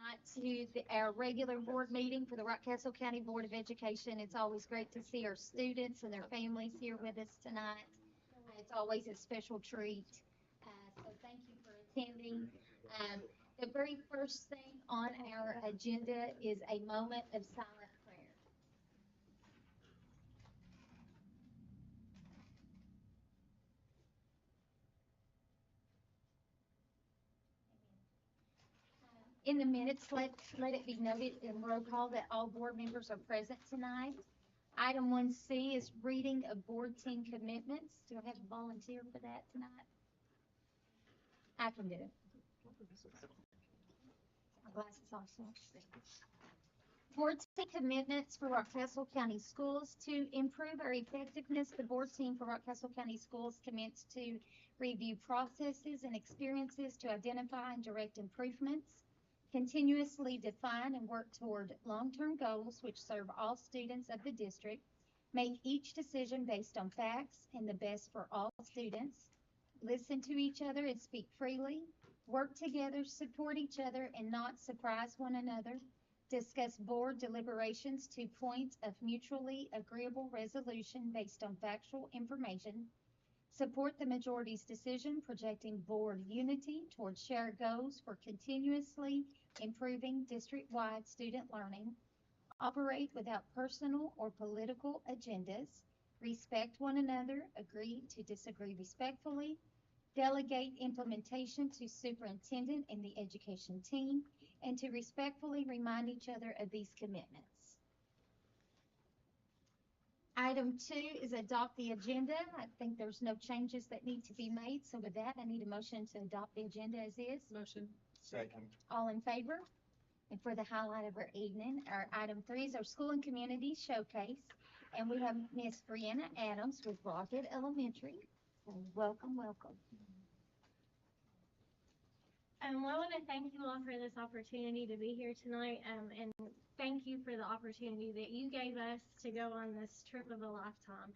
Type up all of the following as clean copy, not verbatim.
tonight to our regular board meeting for the Rockcastle County Board of Education. It's always great to see our students and their families here with us tonight. It's always a special treat. So thank you for attending. Um, the very first thing on our agenda is a moment of silent prayer. In the minutes, let it be noted in roll call that all board members are present tonight. Item 1C is reading of board team commitments. Do I have a volunteer for that tonight? I can do it. My glasses off. Board team commitments for Rockcastle County Schools. To improve our effectiveness, the board team for Rockcastle County Schools commits to review processes and experiences to identify and direct improvements, continuously define and work toward long-term goals which serve all students of the district, make each decision based on facts and the best for all students, listen to each other and speak freely, work together, support each other and not surprise one another, discuss board deliberations to point of mutually agreeable resolution based on factual information, support the majority's decision projecting board unity towards shared goals for continuously improving district-wide student learning, operate without personal or political agendas, respect one another, agree to disagree respectfully, delegate implementation to superintendent and the education team, and to respectfully remind each other of these commitments. Item 2 is adopt the agenda. I think there's no changes that need to be made. So with that, I need a motion to adopt the agenda as is. Motion. Second. All in favor? And for the highlight of our evening, our item 3 is our school and community showcase. And we have Miss Brianna Adams with Rocket Elementary. So welcome, welcome. I want to thank you all for this opportunity to be here tonight, and thank you for the opportunity that you gave us to go on this trip of a lifetime.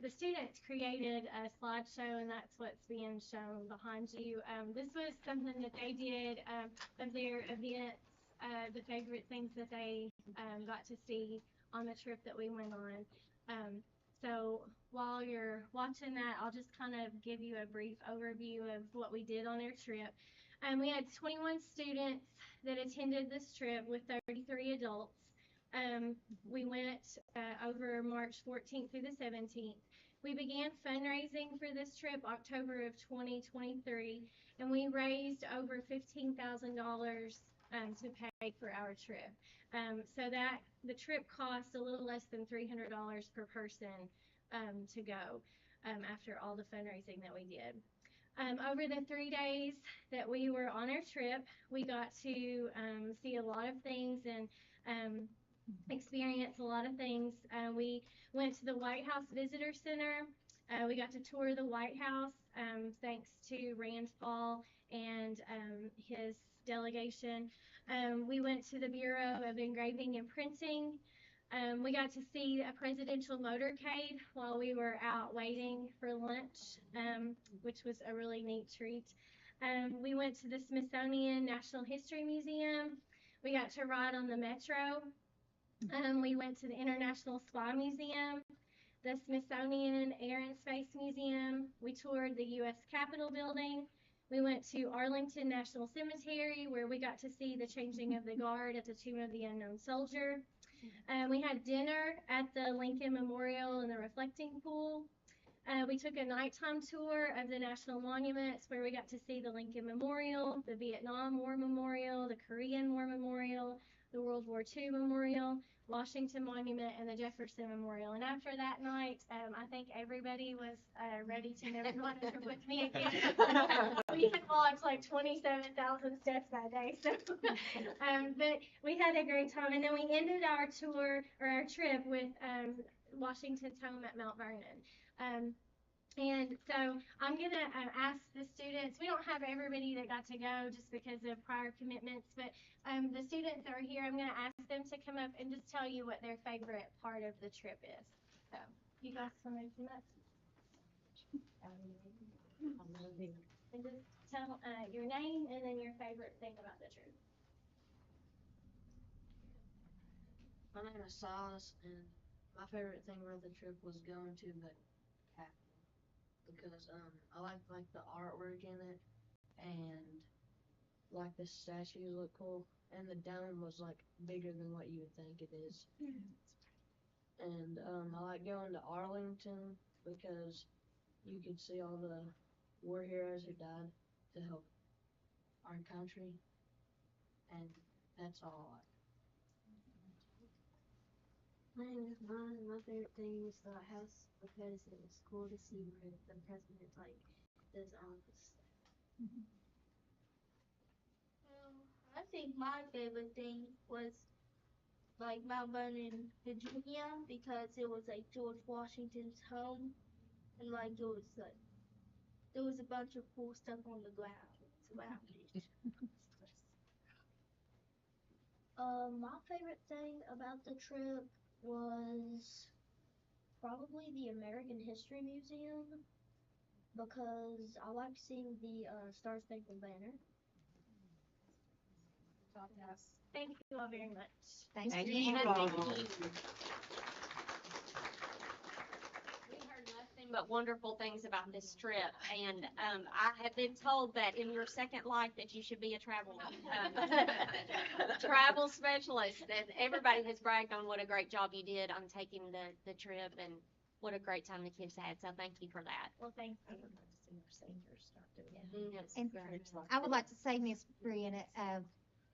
The students created a slideshow, and that's what's being shown behind you. This was something that they did of their events, the favorite things that they got to see on the trip that we went on. So while you're watching that, I'll just kind of give you a brief overview of what we did on our trip. We had 21 students that attended this trip with 33 adults. We went over March 14th through the 17th. We began fundraising for this trip October of 2023, and we raised over $15,000 to pay for our trip. So that the trip cost a little less than $300 per person to go after all the fundraising that we did. Over the 3 days that we were on our trip, we got to see a lot of things and experience a lot of things. We went to the White House Visitor Center. We got to tour the White House thanks to Rand Paul and his delegation. We went to the Bureau of Engraving and Printing. We got to see a presidential motorcade while we were out waiting for lunch, which was a really neat treat. We went to the Smithsonian Natural History Museum. We got to ride on the metro. We went to the International Spy Museum, the Smithsonian Air and Space Museum. We toured the U.S. Capitol building. We went to Arlington National Cemetery, where we got to see the changing of the guard at the Tomb of the Unknown Soldier. We had dinner at the Lincoln Memorial and the Reflecting Pool. We took a nighttime tour of the national monuments, where we got to see the Lincoln Memorial, the Vietnam War Memorial, the Korean War Memorial, the World War II Memorial, Washington Monument, and the Jefferson Memorial. And after that night, I think everybody was ready to never go on a trip with me again. We had walked like 27,000 steps that day. So, but we had a great time. And then we ended our tour or our trip with Washington's home at Mount Vernon. And so I'm going to ask the students, we don't have everybody that got to go just because of prior commitments, but the students that are here, I'm going to ask them to come up and just tell you what their favorite part of the trip is. So you guys want to come up? And just tell your name and then your favorite thing about the trip. My name is Silas, and my favorite thing about the trip was going to the Capitol because I like the artwork in it, and like the statues look cool, and the dome was like bigger than what you would think it is. And I like going to Arlington because you could see all the war heroes who died to help our country, and that's all I like. My name is Ron, and my favorite thing was the house because it was cool to see where the president like does all this stuff. I think my favorite thing was like Mount Vernon, Virginia, because it was like George Washington's home, and like it was like there was a bunch of cool stuff on the ground around it. My favorite thing about the trip was probably the American History Museum because I like seeing the Star Spangled Banner. Thank you all very much. Thank Thank you. you. We heard nothing but wonderful things about this trip, and I have been told that in your second life that you should be a travel specialist, and everybody has bragged on what a great job you did on taking the trip and what a great time the kids had. So thank you for that. Well, thank you. Yes, And great. I would like to say, Miss Brianna,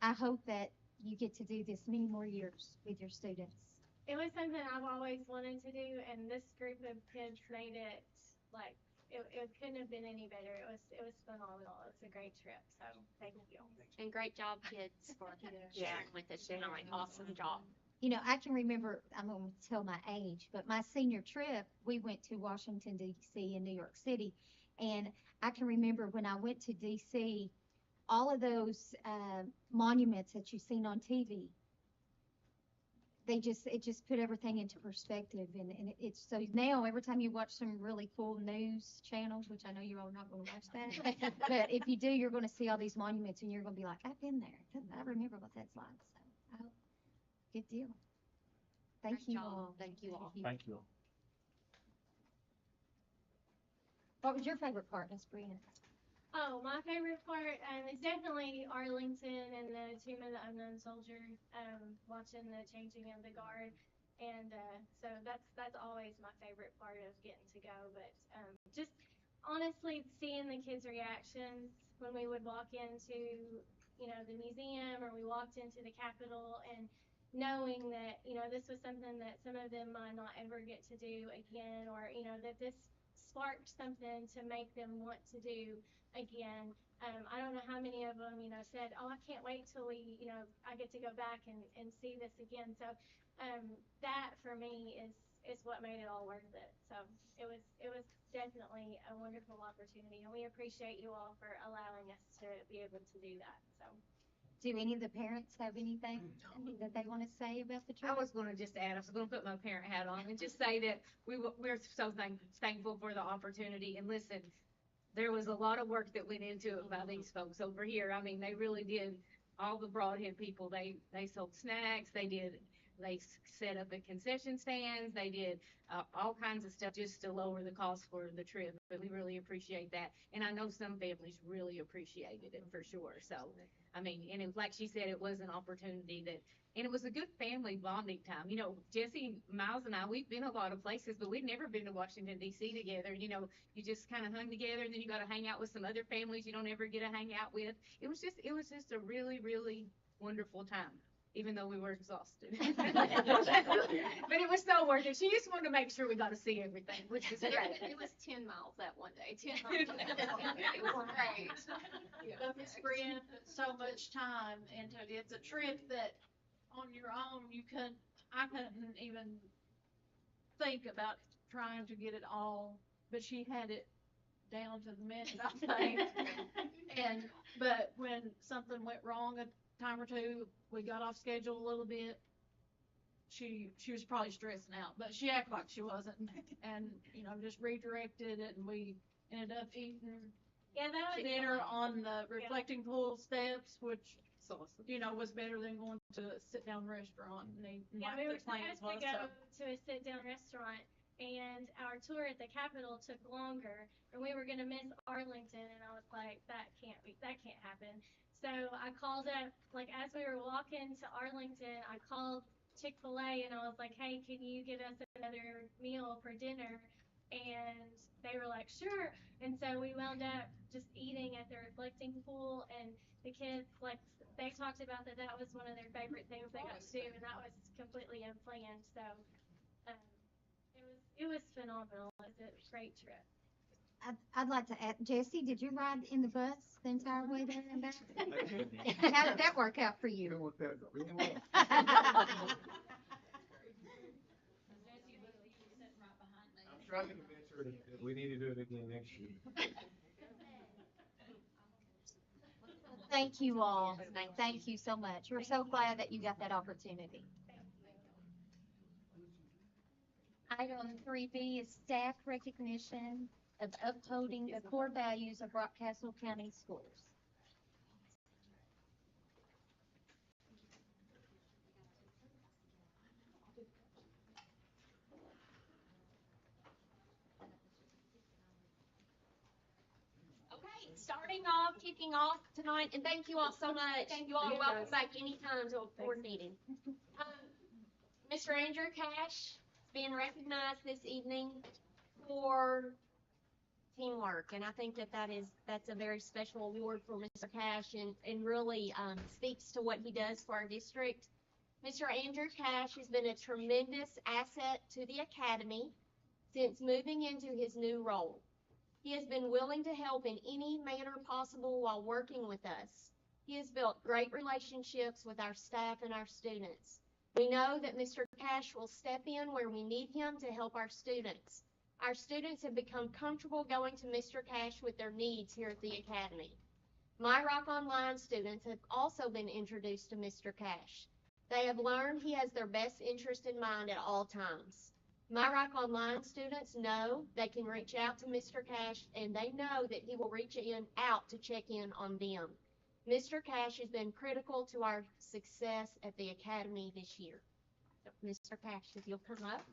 I hope that you get to do this many more years with your students. It was something I've always wanted to do, and this group of kids made it like it couldn't have been any better. It was phenomenal. It was a great trip. So thank you. And great job, kids, for sharing with us tonight. Awesome job. You know, I can remember, I'm going to tell my age, but my senior trip, we went to Washington, D.C. and New York City. And I can remember when I went to D.C., all of those monuments that you've seen on TV, it just put everything into perspective. And it's so now every time you watch some really cool news channels, which I know you're all not going to watch that, but if you do, you're going to see all these monuments and you're going to be like, I've been there. I remember what that's like. So I hope. Good deal. Thank Great you job. all. Thank you all. Thank you. What was your favorite part, Miss Brianna? Oh, my favorite part is definitely Arlington and the Tomb of the Unknown Soldier. Watching the changing of the guard, and so that's always my favorite part of getting to go. But just honestly seeing the kids' reactions when we would walk into the museum or we walked into the Capitol, and knowing that this was something that some of them might not ever get to do again, or that this sparked something to make them want to do again. I don't know how many of them, said, "Oh, I can't wait till I get to go back and see this again." So, that for me is what made it all worth it. So it was definitely a wonderful opportunity, and we appreciate you all for allowing us to be able to do that. So. Do any of the parents have anything that they want to say about the I trip? was going to just add, I was going to put my parent hat on and just say that we're so thankful for the opportunity. And listen, there was a lot of work that went into it by these folks over here. I mean, they really did. All the Broadhead people, they sold snacks. They set up at concession stands. They did all kinds of stuff just to lower the cost for the trip. But we really appreciate that. And I know some families really appreciated it for sure. So, I mean, and it, like she said, it was an opportunity and it was a good family bonding time. Jesse, Miles, and I, we've been a lot of places, but we'd never been to Washington, D.C. together. You just kind of hung together, and then you got to hang out with some other families you don't ever get to hang out with. It was just a really, really wonderful time, even though we were exhausted. But it was so worth it. She just wanted to make sure we got to see everything, which was great. It was 10 miles that one day. 10 miles. It was great. But Miss Brianna put so much time into it. It's a trip that on your own I couldn't even think about trying to get it all, but she had it down to the minute, I think. But when something went wrong a time or two, we got off schedule a little bit. She was probably stressing out, but she acted like she wasn't, and just redirected it, and we ended up eating Yeah, that was dinner on the reflecting pool steps, which That's awesome. You know, was better than going to a sit-down restaurant, and they, Yeah, like we the were plans supposed to was, go so. to a sit-down restaurant, and our tour at the Capitol took longer, and we were gonna miss Arlington, and I was like, that can't happen. So I called up, like, as we were walking to Arlington, I called Chick-fil-A, and I was like, hey, can you get us another meal for dinner? And they were like, sure. And so we wound up just eating at the reflecting pool, and the kids, like, they talked about that was one of their favorite things they got to do, and that was completely unplanned. So um, it was phenomenal. It was a great trip. I'd like to add, Jesse, did you ride in the bus the entire way there and back? How did that work out for you? I'm trying to convince her that we need to do it again next year. Thank you all. Thank you so much. We're so glad that you got that opportunity. Item 3B is staff recognition of upholding the core values of Rockcastle County Schools. Kicking off tonight, and thank you all so much. You all are welcome back anytime to a board meeting. Mr. Andrew Cash is being recognized this evening for teamwork, and I think that's a very special award for Mr. Cash, and really speaks to what he does for our district. Mr. Andrew Cash has been a tremendous asset to the academy since moving into his new role. He has been willing to help in any manner possible while working with us. He has built great relationships with our staff and our students. We know that Mr. Cash will step in where we need him to help our students. Our students have become comfortable going to Mr. Cash with their needs here at the academy. My Rock Online students have also been introduced to Mr. Cash. They have learned he has their best interest in mind at all times. My Rock Online students know they can reach out to Mr. Cash, and they know that he will reach out to check in on them. Mr. Cash has been critical to our success at the academy this year. So, Mr. Cash, if you'll come up.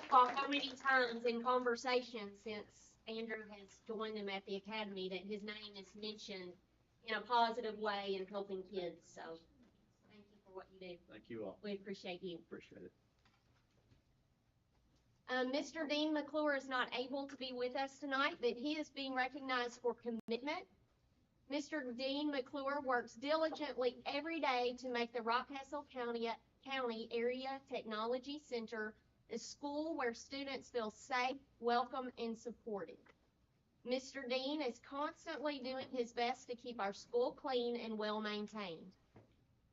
How many times in conversations since Andrew has joined them at the academy that his name is mentioned in a positive way in helping kids. So thank you for what you do. Thank you all. We appreciate you. Appreciate it. Mr. Dean McClure is not able to be with us tonight, but he is being recognized for commitment. Mr. Dean McClure works diligently every day to make the Rockcastle County Area Technology Center a school where students feel safe, welcome, and supported. Mr. Dean is constantly doing his best to keep our school clean and well maintained.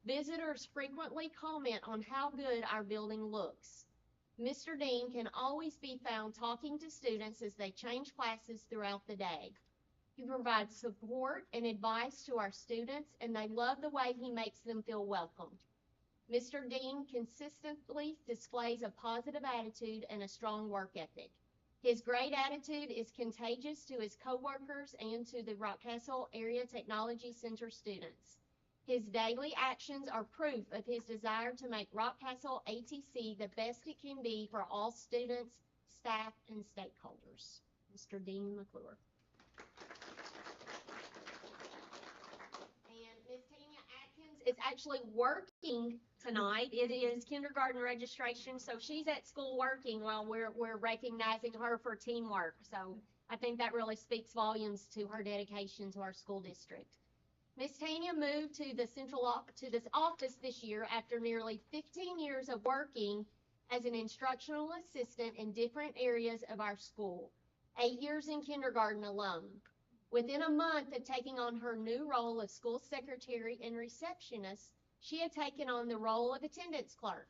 Visitors frequently comment on how good our building looks. Mr. Dean can always be found talking to students as they change classes throughout the day. He provides support and advice to our students, and they love the way he makes them feel welcome. Mr. Dean consistently displays a positive attitude and a strong work ethic. His great attitude is contagious to his coworkers and to the Rockcastle Area Technology Center students. His daily actions are proof of his desire to make Rockcastle ATC the best it can be for all students, staff, and stakeholders. Mr. Dean McClure. And Ms. Tanya Atkins is actually working tonight. It is kindergarten registration, so she's at school working while we're recognizing her for teamwork. So I think that really speaks volumes to her dedication to our school district. Ms. Tanya moved to this office this year after nearly 15 years of working as an instructional assistant in different areas of our school, 8 years in kindergarten alone. Within a month of taking on her new role of school secretary and receptionist, she had taken on the role of attendance clerk.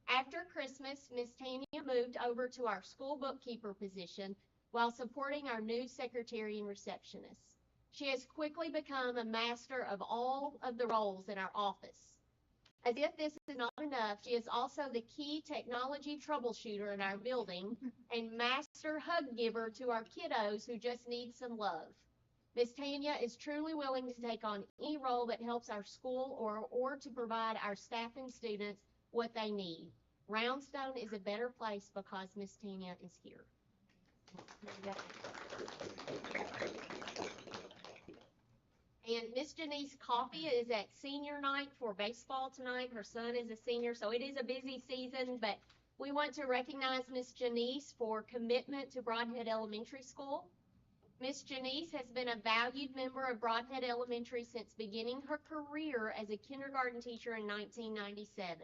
After Christmas, Ms. Tanya moved over to our school bookkeeper position while supporting our new secretary and receptionist. She has quickly become a master of all of the roles in our office. As if this is not enough, she is also the key technology troubleshooter in our building and master hug giver to our kiddos who just need some love. Ms. Tanya is truly willing to take on any role that helps our school or to provide our staff and students what they need. Roundstone is a better place because Ms. Tanya is here. And Miss Janice Coffey is at senior night for baseball tonight. Her son is a senior, so it is a busy season, but we want to recognize Miss Janice for commitment to Broadhead Elementary School. Miss Janice has been a valued member of Broadhead Elementary since beginning her career as a kindergarten teacher in 1997.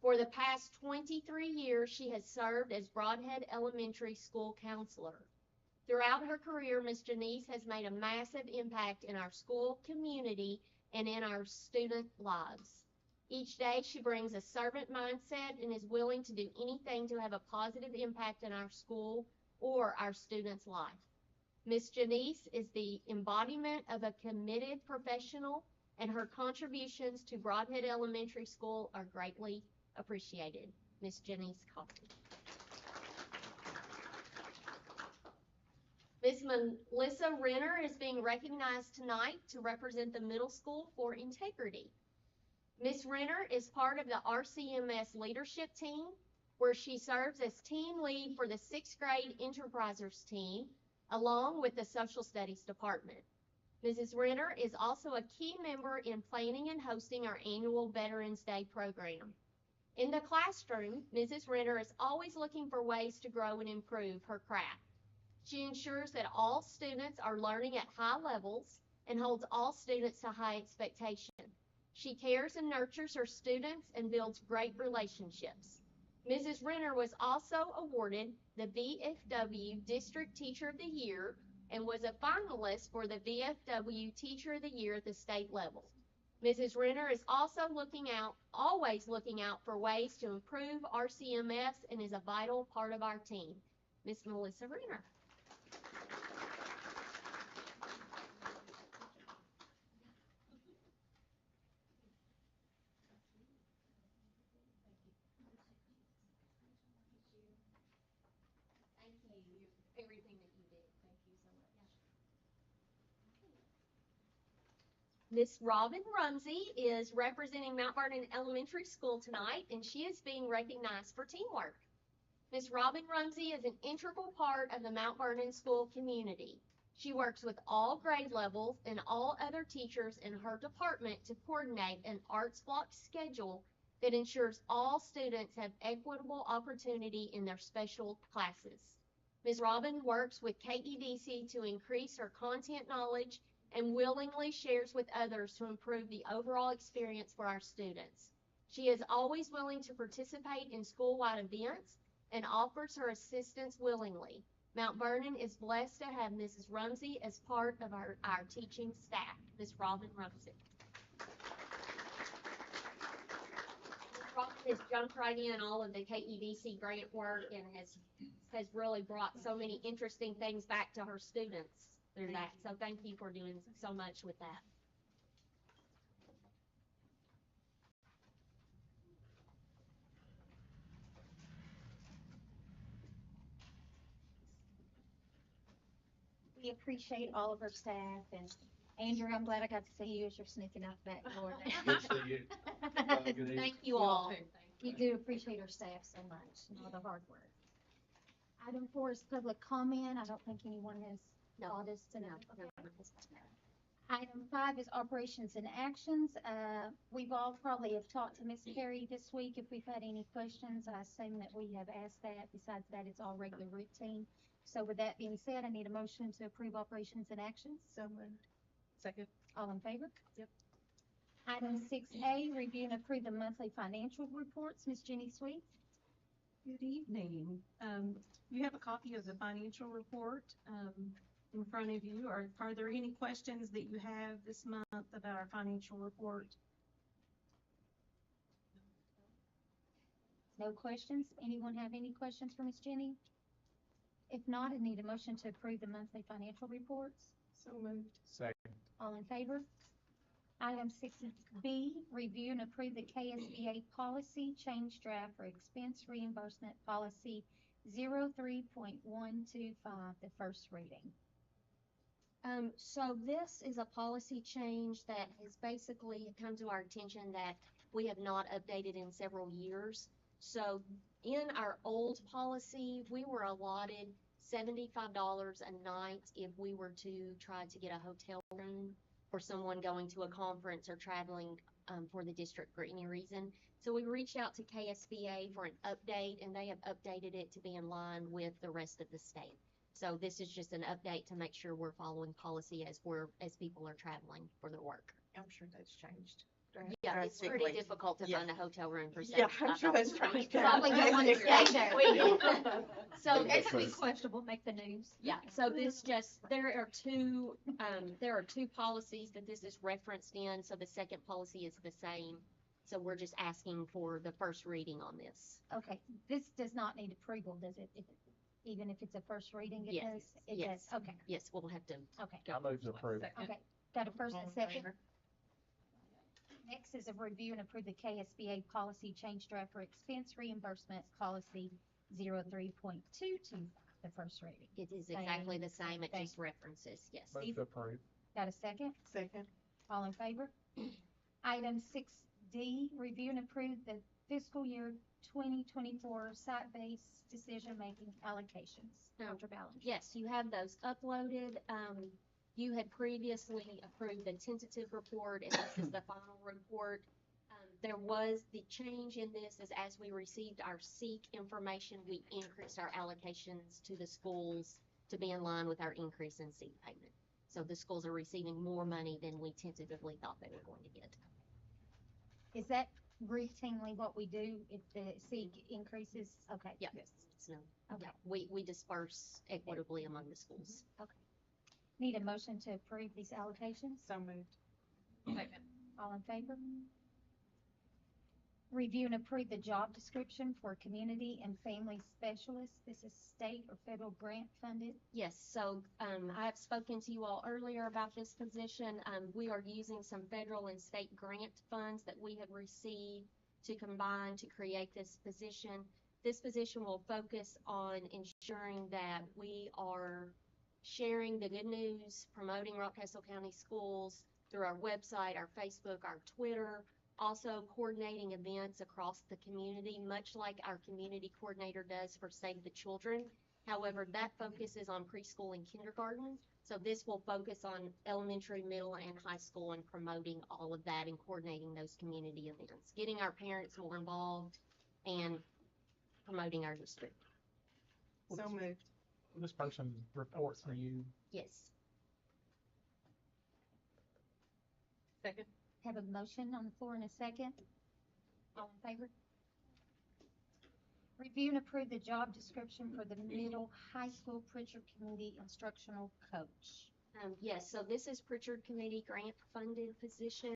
For the past 23 years, she has served as Broadhead Elementary School counselor. Throughout her career, Ms. Janice has made a massive impact in our school community and in our student lives. Each day, she brings a servant mindset and is willing to do anything to have a positive impact in our school or our students' life. Ms. Janice is the embodiment of a committed professional, and her contributions to Broadhead Elementary School are greatly appreciated. Ms. Janice Coffey. Ms. Melissa Renner is being recognized tonight to represent the middle school for integrity. Ms. Renner is part of the RCMS leadership team, where she serves as team lead for the 6th grade Enterprisers team, along with the social studies department. Mrs. Renner is also a key member in planning and hosting our annual Veterans Day program. In the classroom, Mrs. Renner is always looking for ways to grow and improve her craft. She ensures that all students are learning at high levels and holds all students to high expectation. She cares and nurtures her students and builds great relationships. Mrs. Renner was also awarded the VFW District Teacher of the Year and was a finalist for the VFW Teacher of the Year at the state level. Mrs. Renner is also always looking out for ways to improve RCMS and is a vital part of our team. Miss Melissa Renner. Everything that you did. Thank you so much. Miss Robin Rumsey is representing Mount Vernon Elementary School tonight, and she is being recognized for teamwork. Miss Robin Rumsey is an integral part of the Mount Vernon school community. She works with all grade levels and all other teachers in her department to coordinate an arts block schedule that ensures all students have equitable opportunity in their special classes. Ms. Robin works with KEDC to increase her content knowledge and willingly shares with others to improve the overall experience for our students. She is always willing to participate in school-wide events and offers her assistance willingly. Mount Vernon is blessed to have Mrs. Rumsey as part of our teaching staff. Ms. Robin Rumsey. Robin has jumped right in all of the KEDC grant work and has really brought so many interesting things back to her students through that. So thank you for doing so much with that. We appreciate all of our staff, and Andrew, I'm glad I got to see you as you're sneaking out the back door. Good to see you. Thank you all. We do appreciate our staff so much and all the hard work. Item 4 is public comment. I don't think anyone has called us tonight. Okay. Item 5 is operations and actions. We've all probably have talked to Miss Carey this week if we've had any questions. I assume that we have asked that. Besides that, it's all regular routine. So with that being said, I need a motion to approve operations and actions. So moved. Second. All in favor? Yep. Item 6A, review and approve the monthly financial reports. Ms. Jenny Sweet. Good evening. You have a copy of the financial report in front of you. Are there any questions that you have this month about our financial report? No questions? Anyone have any questions for Ms. Jenny? If not, I need a motion to approve the monthly financial reports. So moved. Second. All in favor? Item 6B, review and approve the KSBA policy change draft for expense reimbursement policy 03.125, the first reading. So this is a policy change that has basically come to our attention that we have not updated in several years. So in our old policy, we were allotted $75 a night if we were to try to get a hotel room for someone going to a conference or traveling for the district for any reason. So we reached out to KSBA for an update, and they have updated it to be in line with the rest of the state. So this is just an update to make sure we're following policy as people are traveling for their work. I'm sure that's changed. Yeah, it's pretty drastically. difficult to Yeah. find a hotel room for Yeah, I'm sure that's $75 a probably night. Probably don't want to stay there. So It this could be is, questionable, make the news. yeah, so this just, there are two policies that this is referenced in, so the second policy is the same. So we're just asking for the first reading on this. Okay, this does not need approval, does it? Even if it's a first reading, it Yes, does? It yes. does, okay, Yes, we'll have to okay, I move to approve. okay. Got a first and All in second? favor? Next is a review and approve the KSBA policy change draft for expense reimbursements policy 03.22, the first reading. It is Same exactly the same, it thing. just references, yes. Move to approve. Got a second? Second. All in favor? Item 6D, review and approve the fiscal year 2024 site-based decision-making allocations. No. Dr. Ballinger. Yes, you have those uploaded. You had previously approved the tentative report, and this is the final report. There was the change in this is as we received our SEEK information, we increased our allocations to the schools to be in line with our increase in SEEK payment. So the schools are receiving more money than we tentatively thought they were going to get. Is that routinely what we do if the SEEK increases? Okay. Yeah. So, Okay. yeah, we disperse equitably among the schools. Need a motion to approve these allocations? So moved. All in favor? Review and approve the job description for community and family specialist. This is state or federal grant funded. Yes, so I have spoken to you all earlier about this position. We are using some federal and state grant funds that we have received to combine to create this position. This position will focus on ensuring that we are sharing the good news, promoting Rockcastle County Schools through our website, our Facebook, our Twitter, also coordinating events across the community, much like our community coordinator does for Save the Children. However, that focuses on preschool and kindergarten. So this will focus on elementary, middle, and high school and promoting all of that and coordinating those community events, getting our parents more involved and promoting our district. So moved. This person reports for you. Yes. Second. Have a motion on the floor in a second. All in favor? Review and approve the job description for the middle high school Pritchard Committee instructional coach. Yes, so this is Pritchard Committee grant funded position.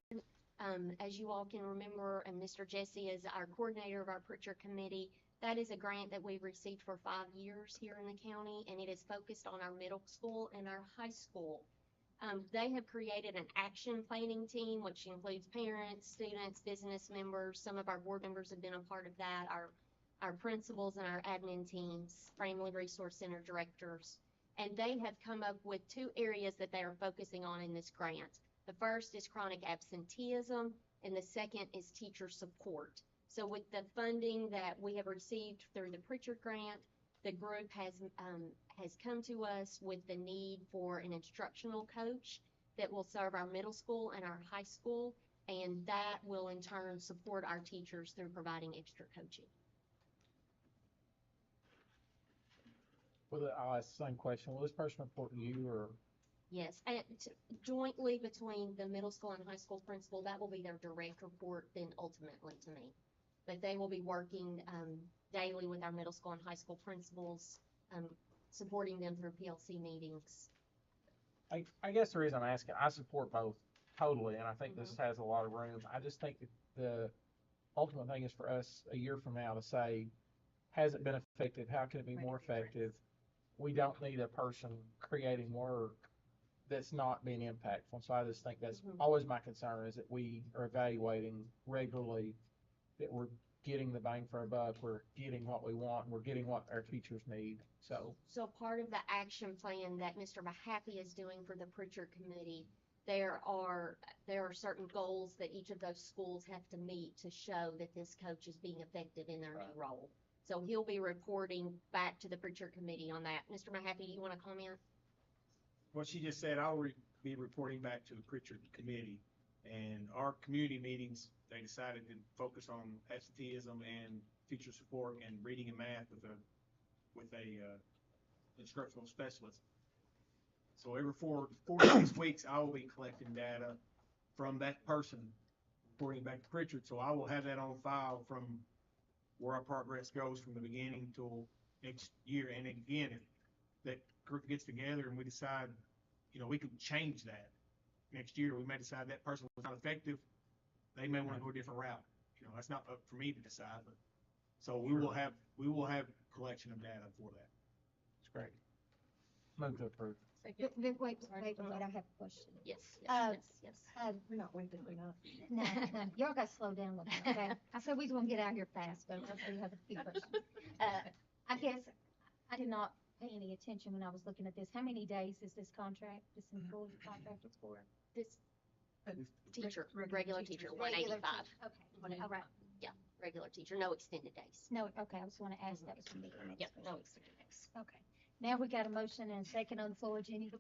As you all can remember, and Mr. Jesse is our coordinator of our Pritchard Committee. That is a grant that we've received for 5 years here in the county, and it is focused on our middle school and our high school. They have created an action planning team, which includes parents, students, business members. Some of our board members have been a part of that, our principals and our admin teams, Family Resource Center directors. And they have come up with 2 areas that they are focusing on in this grant. The first is chronic absenteeism, and the second is teacher support. So with the funding that we have received through the Pritchard grant, the group has come to us with the need for an instructional coach that will serve our middle school and our high school, and that will in turn support our teachers through providing extra coaching. I'll ask the same question. Will this person report to you or? Yes, and jointly between the middle school and high school principal, that will be their direct report then ultimately to me. But they will be working daily with our middle school and high school principals, supporting them through PLC meetings. I guess the reason I'm asking, I support both totally, and I think this has a lot of room. I just think that the ultimate thing is for us a year from now to say, has it been effective? How can it be more effective? We don't need a person creating work that's not being impactful. So I just think that's always my concern is that we are evaluating regularly, that we're getting the bang for our buck. We're getting what we want. We're getting what our teachers need. So So part of the action plan that Mr. Mahaffey is doing for the Pritchard Committee, there are certain goals that each of those schools have to meet to show that this coach is being effective in their new role. So he'll be reporting back to the Pritchard Committee on that. Mr. Mahaffey, do you want to comment? What she just said, I'll be reporting back to the Pritchard Committee. And our community meetings, they decided to focus on absenteeism and teacher support and reading and math with a instructional specialist. So every 4 to 6 weeks, I will be collecting data from that person, reporting back to Pritchard. So I will have that on file from where our progress goes from the beginning till next year. And again, if that group gets together and we decide, we can change that next year. We may decide that person was not effective. They may want to go a different route. That's not up for me to decide, but so we will have collection of data for that. it's great. Move to approve. Wait, I have a question. Yes, Uh, yes. We're not waiting enough. No, y'all gotta slow down a little bit, okay? I said we was gonna get out of here fast, but I still have a few questions. I guess I did not pay any attention when I was looking at this. How many days is this contract, this employee contract is for? This teacher, Regular regular teachers. teacher, Regular 185. teacher. Okay, all right. Regular teacher, no extended days. No, okay, I was gonna ask, that was gonna be the next Yep, no question. extended days. Okay, now we got a motion and a second on the floor, Jenny.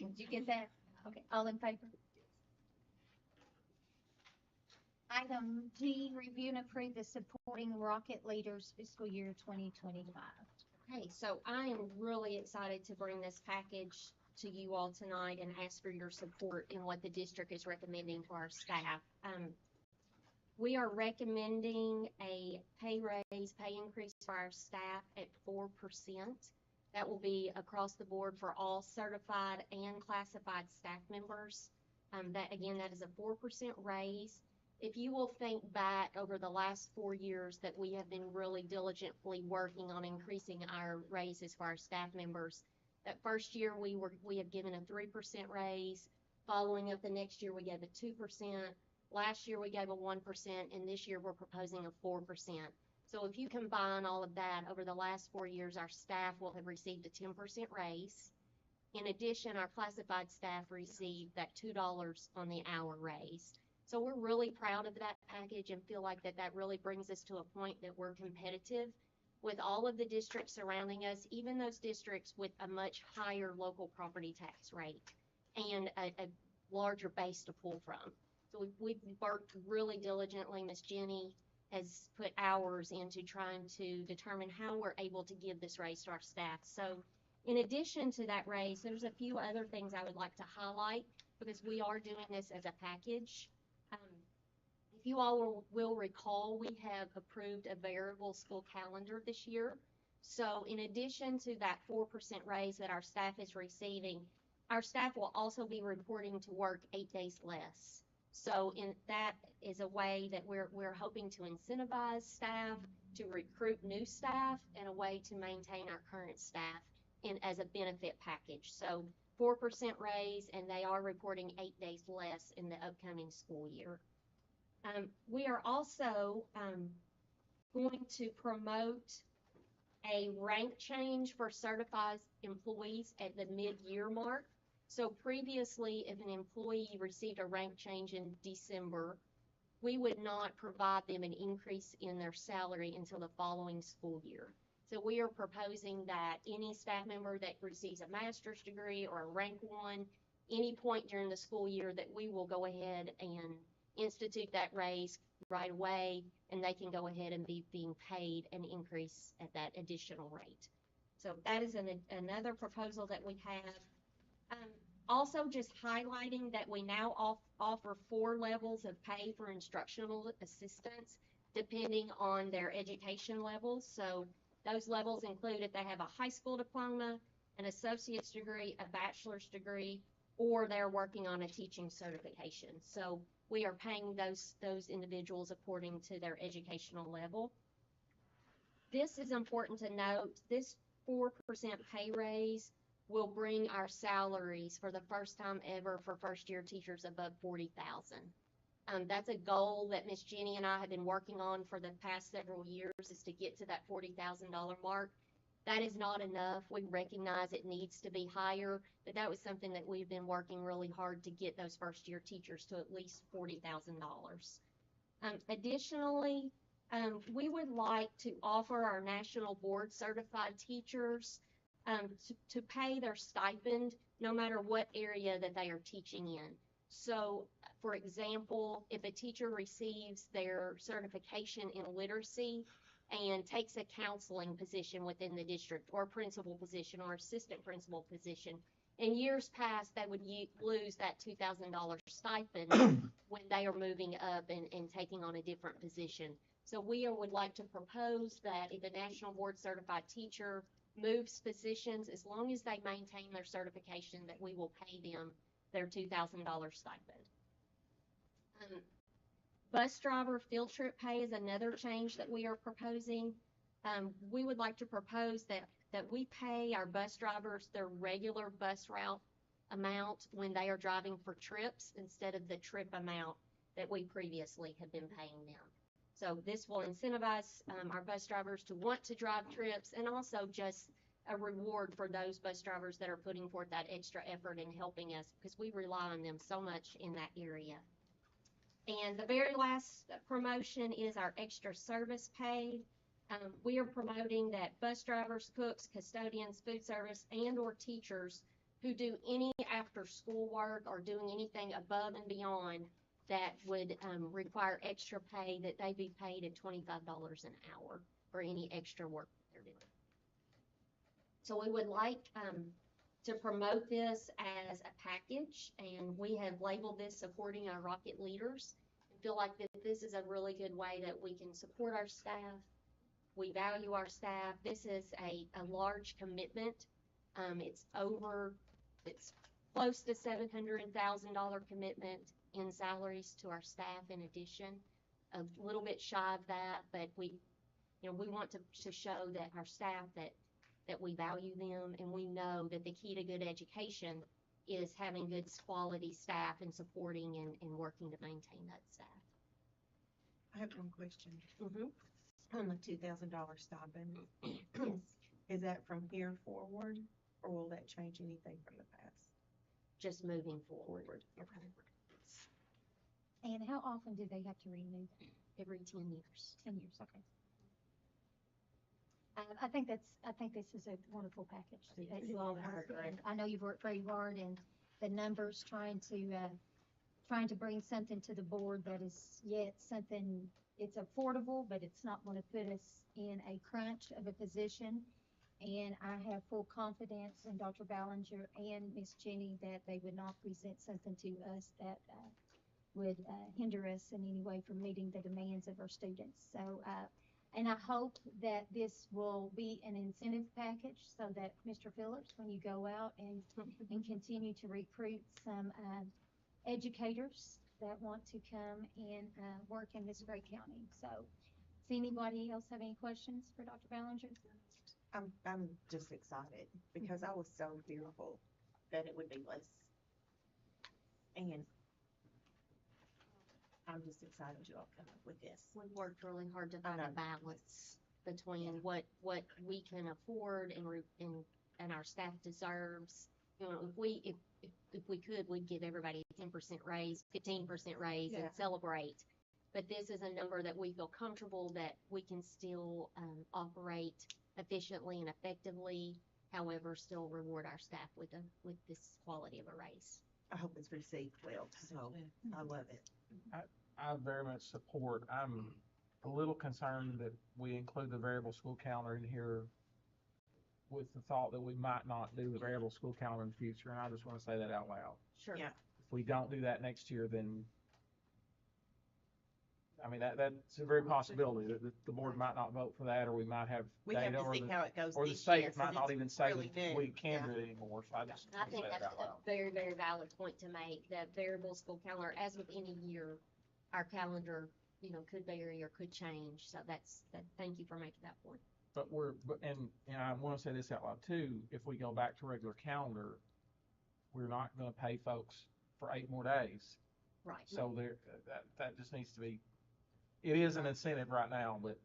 Did you get that? Okay, all in favor? Item G, review and approve the supporting Rocket Leaders fiscal year 2025. Okay, so I am really excited to bring this package to you all tonight and ask for your support in what the district is recommending for our staff. We are recommending a pay increase for our staff at 4%. That will be across the board for all certified and classified staff members. That is a 4% raise. If you will think back over the last 4 years that we have been really diligently working on increasing our raises for our staff members, that first year we had given a 3% raise. Following up the next year, we gave a 2%. Last year we gave a 1%, and this year we're proposing a 4%. So if you combine all of that, over the last 4 years, our staff will have received a 10% raise. In addition, our classified staff received that $2 on the hour raise. So we're really proud of that package and feel like that really brings us to a point that we're competitive with all of the districts surrounding us, even those districts with a much higher local property tax rate and a larger base to pull from. So we've worked really diligently. Ms. Jenny has put hours into trying to determine how we're able to give this raise to our staff. So in addition to that raise, there's a few other things I would like to highlight because we are doing this as a package. If you all will recall, we have approved a variable school calendar this year. So in addition to that 4% raise that our staff is receiving, our staff will also be reporting to work 8 days less. So that is a way that we're hoping to incentivize staff, to recruit new staff, and a way to maintain our current staff as a benefit package. So 4% raise, and they are reporting 8 days less in the upcoming school year. We are also going to promote a rank change for certified employees at the mid-year mark. So previously, if an employee received a rank change in December, we would not provide them an increase in their salary until the following school year. So we are proposing that any staff member that receives a master's degree or a rank 1, any point during the school year, that we will go ahead and institute that raise right away, and they can go ahead and be being paid an increase at that additional rate. So that is another proposal that we have. Also just highlighting that we now offer 4 levels of pay for instructional assistants depending on their education levels. So those levels include if they have a high school diploma, an associate's degree, a bachelor's degree, or they're working on a teaching certification. So we are paying those individuals according to their educational level. This is important to note. This 4% pay raise will bring our salaries for the first time ever for first-year teachers above $40,000. That's a goal that Miss Jenny and I have been working on for the past several years, is to get to that $40,000 mark. That is not enough. We recognize it needs to be higher, but that was something that we've been working really hard to get those first year teachers to at least $40,000. Additionally, we would like to offer our national board certified teachers to pay their stipend no matter what area that they are teaching in. So, for example, if a teacher receives their certification in literacy and takes a counseling position within the district, or a principal position, or assistant principal position, in years past, they would lose that $2,000 stipend when they are moving up and taking on a different position. So we would like to propose that if a national board certified teacher moves positions, as long as they maintain their certification, that we will pay them their $2,000 stipend. Bus driver field trip pay is another change that we are proposing. We would like to propose that we pay our bus drivers their regular bus route amount when they are driving for trips, instead of the trip amount that we previously have been paying them. So this will incentivize our bus drivers to want to drive trips, and also just a reward for those bus drivers that are putting forth that extra effort in helping us, because we rely on them so much in that area. And the very last promotion is our extra service pay. We are promoting that bus drivers, cooks, custodians, food service, and or teachers who do any after school work or doing anything above and beyond that would require extra pay, that they be paid at $25 an hour for any extra work that they're doing. So we would like to promote this as a package, and we have labeled this supporting our Rocket leaders. I feel like that this is a really good way that we can support our staff. We value our staff. This is a large commitment. It's close to $700,000 commitment in salaries to our staff in addition. A little bit shy of that, but we want to show that our staff, that we value them, and we know that the key to good education is having good quality staff and supporting and working to maintain that staff. I have one question. Mm-hmm. On the $2,000 stipend, Yes. is that from here forward, or will that change anything from the past? Just moving forward. Okay. And how often do they have to renew that? Every 10 years. 10 years, okay. I think this is a wonderful package that you all worked on. I know you've worked very hard, and the numbers trying to bring something to the board that is yet something, it's affordable, but it's not going to put us in a crunch of a position. And I have full confidence in Dr. Ballinger and Miss Jenny that they would not present something to us that would hinder us in any way from meeting the demands of our students. So, and I hope that this will be an incentive package so that Mr. Phillips, when you go out and continue to recruit some educators that want to come and work in this great county. So, does anybody else have any questions for Dr. Ballinger? I'm just excited because I was so fearful that it would be less. And I'm just excited you all come up with this. We worked really hard to find a balance between what we can afford and our staff deserves. You know, if we could, we'd give everybody a 10% raise, 15% raise, and celebrate. But this is a number that we feel comfortable that we can still operate efficiently and effectively, however, still reward our staff with this quality of a raise. I hope it's received well, so I love it. I very much support. I'm a little concerned that we include the variable school calendar in here with the thought that we might not do the variable school calendar in the future, and I just want to say that out loud. Sure. Yeah. If we don't do that next year, then, I mean, that's a very possibility that the board might not vote for that, or we might have We have data, to see how it goes or the this year, state might 'cause not it's even say really that new. we can't Yeah. do it anymore, so I just I want to think say that that's out a loud. very, very valid point to make, that variable school calendar, as with any year, our calendar, could vary or could change. So thank you for making that point. But and I want to say this out loud too, if we go back to regular calendar, we're not going to pay folks for 8 more days. Right. So there, that just needs to be, it is an incentive right now, but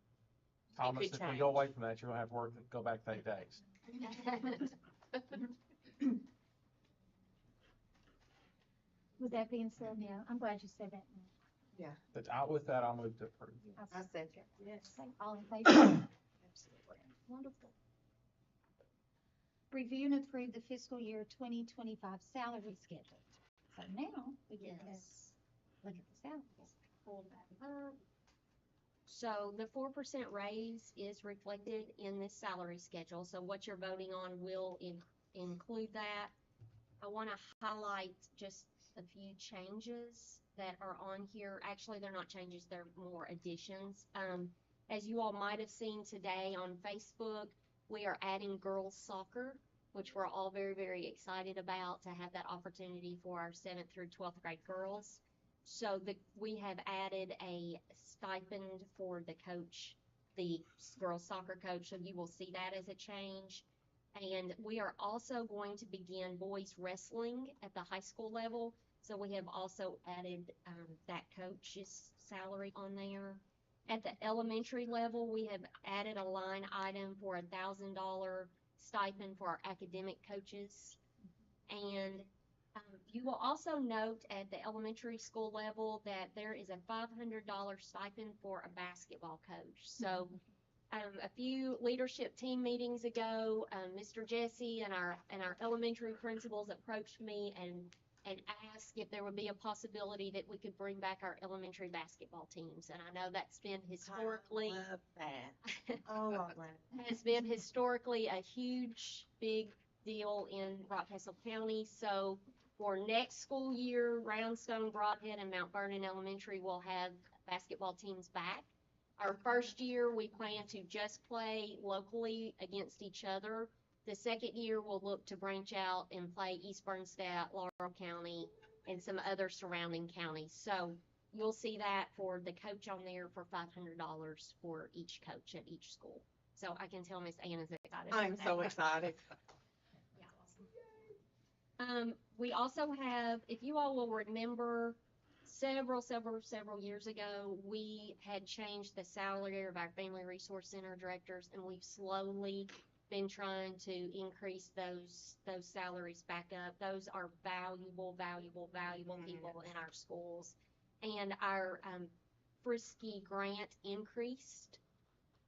Thomas, could if we go change. away from that, you're gonna have to go back 8 days. With that being said, yeah, I'm glad you said that. But with that, I'll move to approve. I said, Yes. All in favor? absolutely. Wonderful. Review and approve the fiscal year 2025 salary schedule. So now we get to Yes. look at the salaries. Pull that up. So the 4% raise is reflected in this salary schedule, so what you're voting on will include that. I wanna highlight just a few changes that are on here. Actually, they're not changes, they're more additions. As you all might have seen today on Facebook, we are adding girls soccer, which we're all very, very excited about, to have that opportunity for our 7th through 12th grade girls. So we have added a stipend for the coach, the girls soccer coach, so you will see that as a change. And we are also going to begin boys wrestling at the high school level. So we have also added that coach's salary on there. At the elementary level, we have added a line item for $1,000 stipend for our academic coaches. And you will also note at the elementary school level that there is a $500 stipend for a basketball coach. So a few leadership team meetings ago, Mr. Jesse and our elementary principals approached me and asked if there would be a possibility that we could bring back our elementary basketball teams. And I know that's been historically, I love that. Oh, I love that. has been historically a huge, big deal in Rockcastle County. So for next school year, Roundstone, Broadhead, and Mount Vernon Elementary will have basketball teams back. Our first year, we plan to just play locally against each other. The second year, we'll look to branch out and play East Bernstein, Laurel County, and some other surrounding counties. So you'll see that for the coach on there for $500 for each coach at each school. So I can tell Miss Anna's excited. I'm so excited. Yeah. We also have, if you all will remember, several years ago, we had changed the salary of our Family Resource Center directors, and we've slowly been trying to increase those salaries back up. Those are valuable people in our schools. And our Frisky grant increased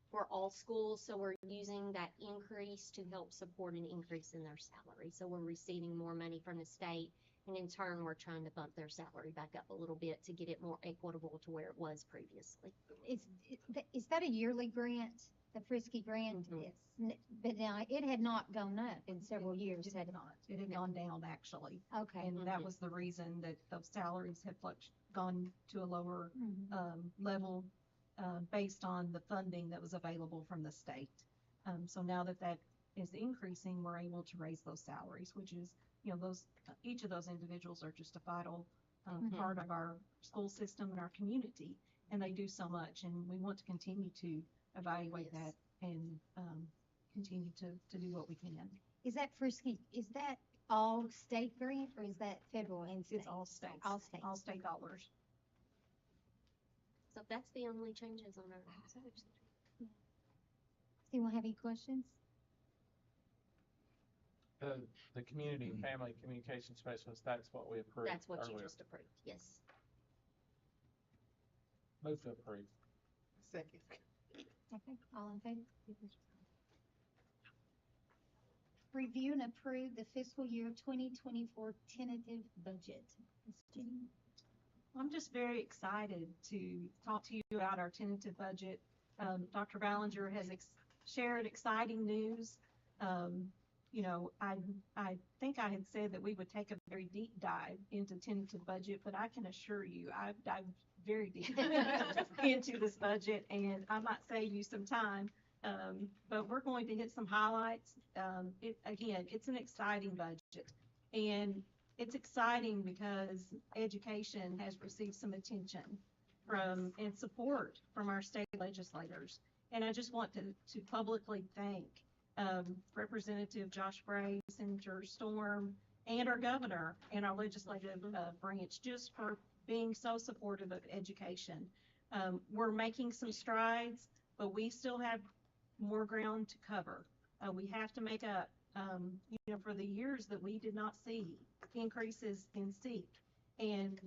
for all schools, so we're using that increase to help support an increase in their salary. So we're receiving more money from the state, and in turn, we're trying to bump their salary back up a little bit to get it more equitable to where it was previously. Is that a yearly grant, the Frisky grant? Mhm. Yes. But now, it had not gone up in several years, It had had it? not. It had gone down, actually. Okay. And that was the reason that those salaries have gone to a lower level based on the funding that was available from the state. So now that that is increasing, we're able to raise those salaries, which is, each of those individuals are just a vital part of our school system and our community, and they do so much, and we want to continue to evaluate that and continue to do what we can. Is that Frisky, is that all state grant, or is that federal and state? It's all states. All states. All state dollars. So that's the only changes on our salary schedule. Does anyone have any questions? The community and family communication specialist, that's what we approved. That's what you earlier. just approved, yes. Move to approve. Second. Okay, all in favor? Review and approve the fiscal year 2024 tentative budget. Ms. Jenny? I'm just very excited to talk to you about our tentative budget. Dr. Ballinger has shared exciting news. I think I had said that we would take a very deep dive into tentative budget, but I can assure you, I've dived very deep into this budget, and I might save you some time. But we're going to hit some highlights. It's an exciting budget, and it's exciting because education has received some attention and support from our state legislators. And I just want to publicly thank Representative Josh Bray, Senator Storm, and our governor and our legislative branch just for being so supportive of education. We're making some strides, but we still have more ground to cover. We have to make up, for the years that we did not see increases in SEEK and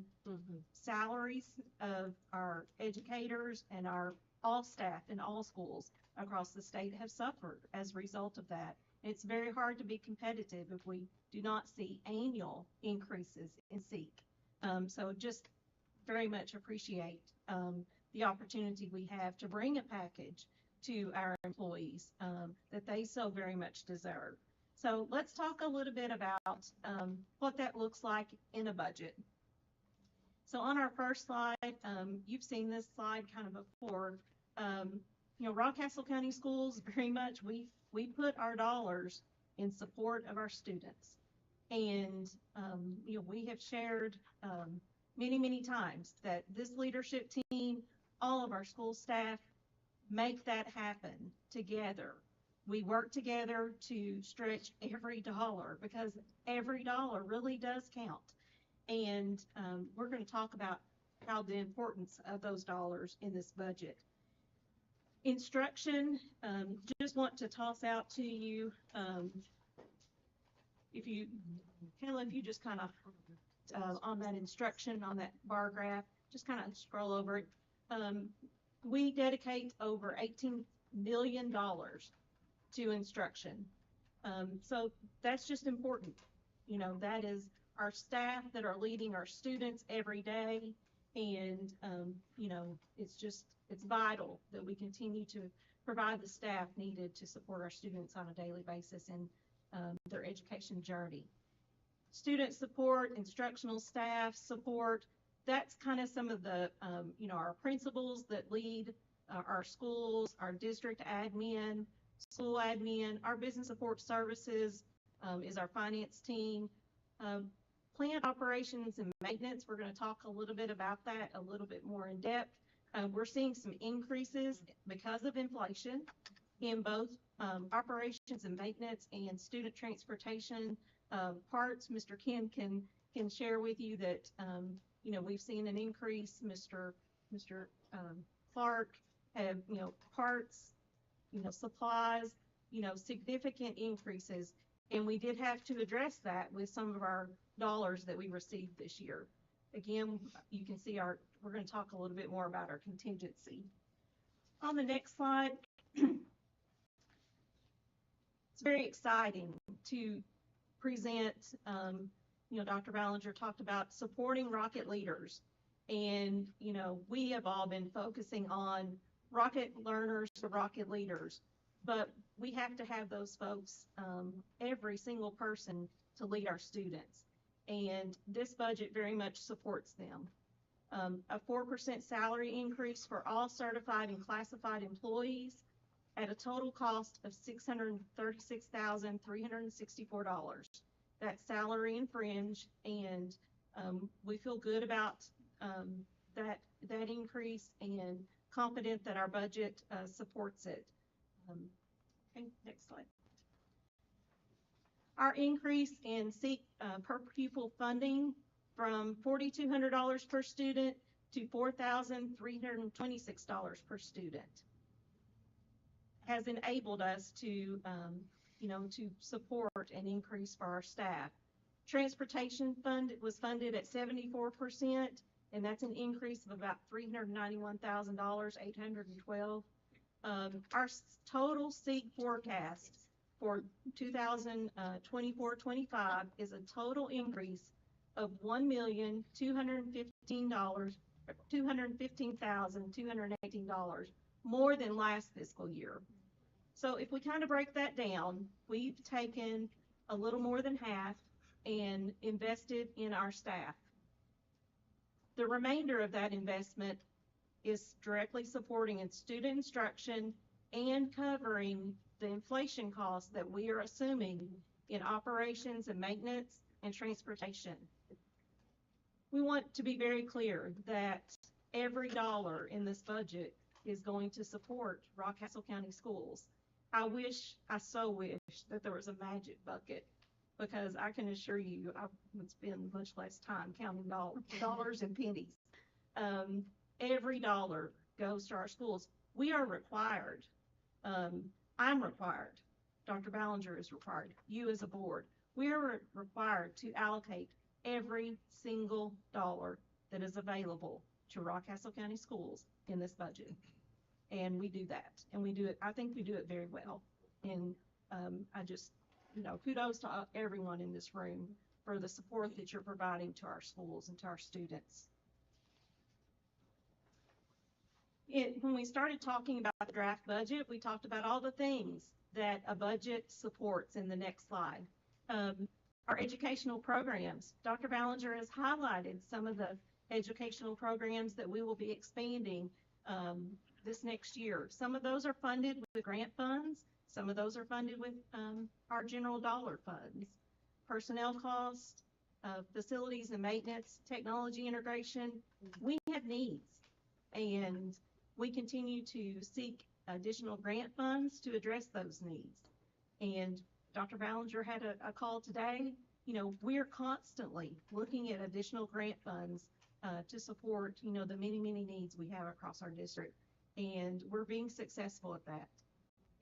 salaries of our educators and our all staff in all schools across the state have suffered as a result of that. It's very hard to be competitive if we do not see annual increases in SEEK. So just very much appreciate the opportunity we have to bring a package to our employees that they so very much deserve. So let's talk a little bit about what that looks like in a budget. So on our first slide, you've seen this slide kind of before. Rockcastle County Schools, very much, we put our dollars in support of our students. And, we have shared many, many times that this leadership team, all of our school staff, make that happen together. We work together to stretch every dollar because every dollar really does count. And we're going to talk about how the importance of those dollars in this budget. Instruction, just want to toss out to you, if you just kind of, on that instruction, on that bar graph, just kind of scroll over it. We dedicate over $18 million to instruction. So that's just important. That is our staff that are leading our students every day. And, it's vital that we continue to provide the staff needed to support our students on a daily basis in their education journey. Student support, instructional staff support, that's kind of some of the, our principals that lead our schools, our district admin, school admin, our business support services is our finance team. Plant operations and maintenance, we're going to talk a little bit about that a little bit more in depth. We're seeing some increases because of inflation in both operations and maintenance and student transportation parts. Mr. Ken can share with you that we've seen an increase. Mr. Clark have parts, supplies, significant increases, and we did have to address that with some of our dollars that we received this year. Again, you can see we're going to talk a little bit more about our contingency. On the next slide, it's very exciting to present, Dr. Ballinger talked about supporting Rocket leaders. And, we have all been focusing on Rocket learners to Rocket leaders, but we have to have those folks, every single person to lead our students. And this budget very much supports them. A 4% salary increase for all certified and classified employees at a total cost of $636,364. That's salary and fringe, and we feel good about that increase and confident that our budget supports it. Okay, next slide. Our increase in SEEK per pupil funding from $4,200 per student to $4,326 per student has enabled us to, to support an increase for our staff. Transportation was funded at 74%, and that's an increase of about $391,812. Our total SEEK forecast for 2024-25 is a total increase of $1,215,218 more than last fiscal year. So if we kind of break that down, we've taken a little more than half and invested in our staff. The remainder of that investment is directly supporting in student instruction and covering the inflation costs that we are assuming in operations and maintenance and transportation. We want to be very clear that every dollar in this budget is going to support Rockcastle County Schools. I so wish that there was a magic bucket, because I can assure you, I would spend much less time counting dollars and pennies. Every dollar goes to our schools. We are required, I'm required, Dr. Ballinger is required, you as a board, we are required to allocate every single dollar that is available to Rockcastle County Schools in this budget. And we do that, and we do it, I think we do it very well. And I just, kudos to everyone in this room for the support that you're providing to our schools and to our students. When we started talking about the draft budget, we talked about all the things that a budget supports in the next slide. Our educational programs, Dr. Ballinger has highlighted some of the educational programs that we will be expanding this next year. Some of those are funded with grant funds. Some of those are funded with our general dollar funds. Personnel costs, facilities and maintenance, technology integration, we have needs. And we continue to seek additional grant funds to address those needs. And Dr. Ballinger had a call today. We're constantly looking at additional grant funds to support, the many, many needs we have across our district. And we're being successful at that.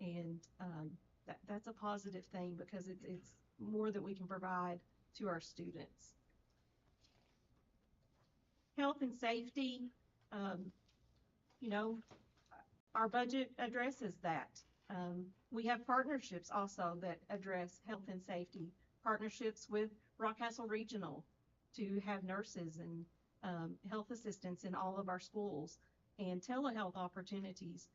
And that's a positive thing because it's more that we can provide to our students. Health and safety, our budget addresses that. We have partnerships also that address health and safety, partnerships with Rockcastle Regional to have nurses and health assistants in all of our schools, and telehealth opportunities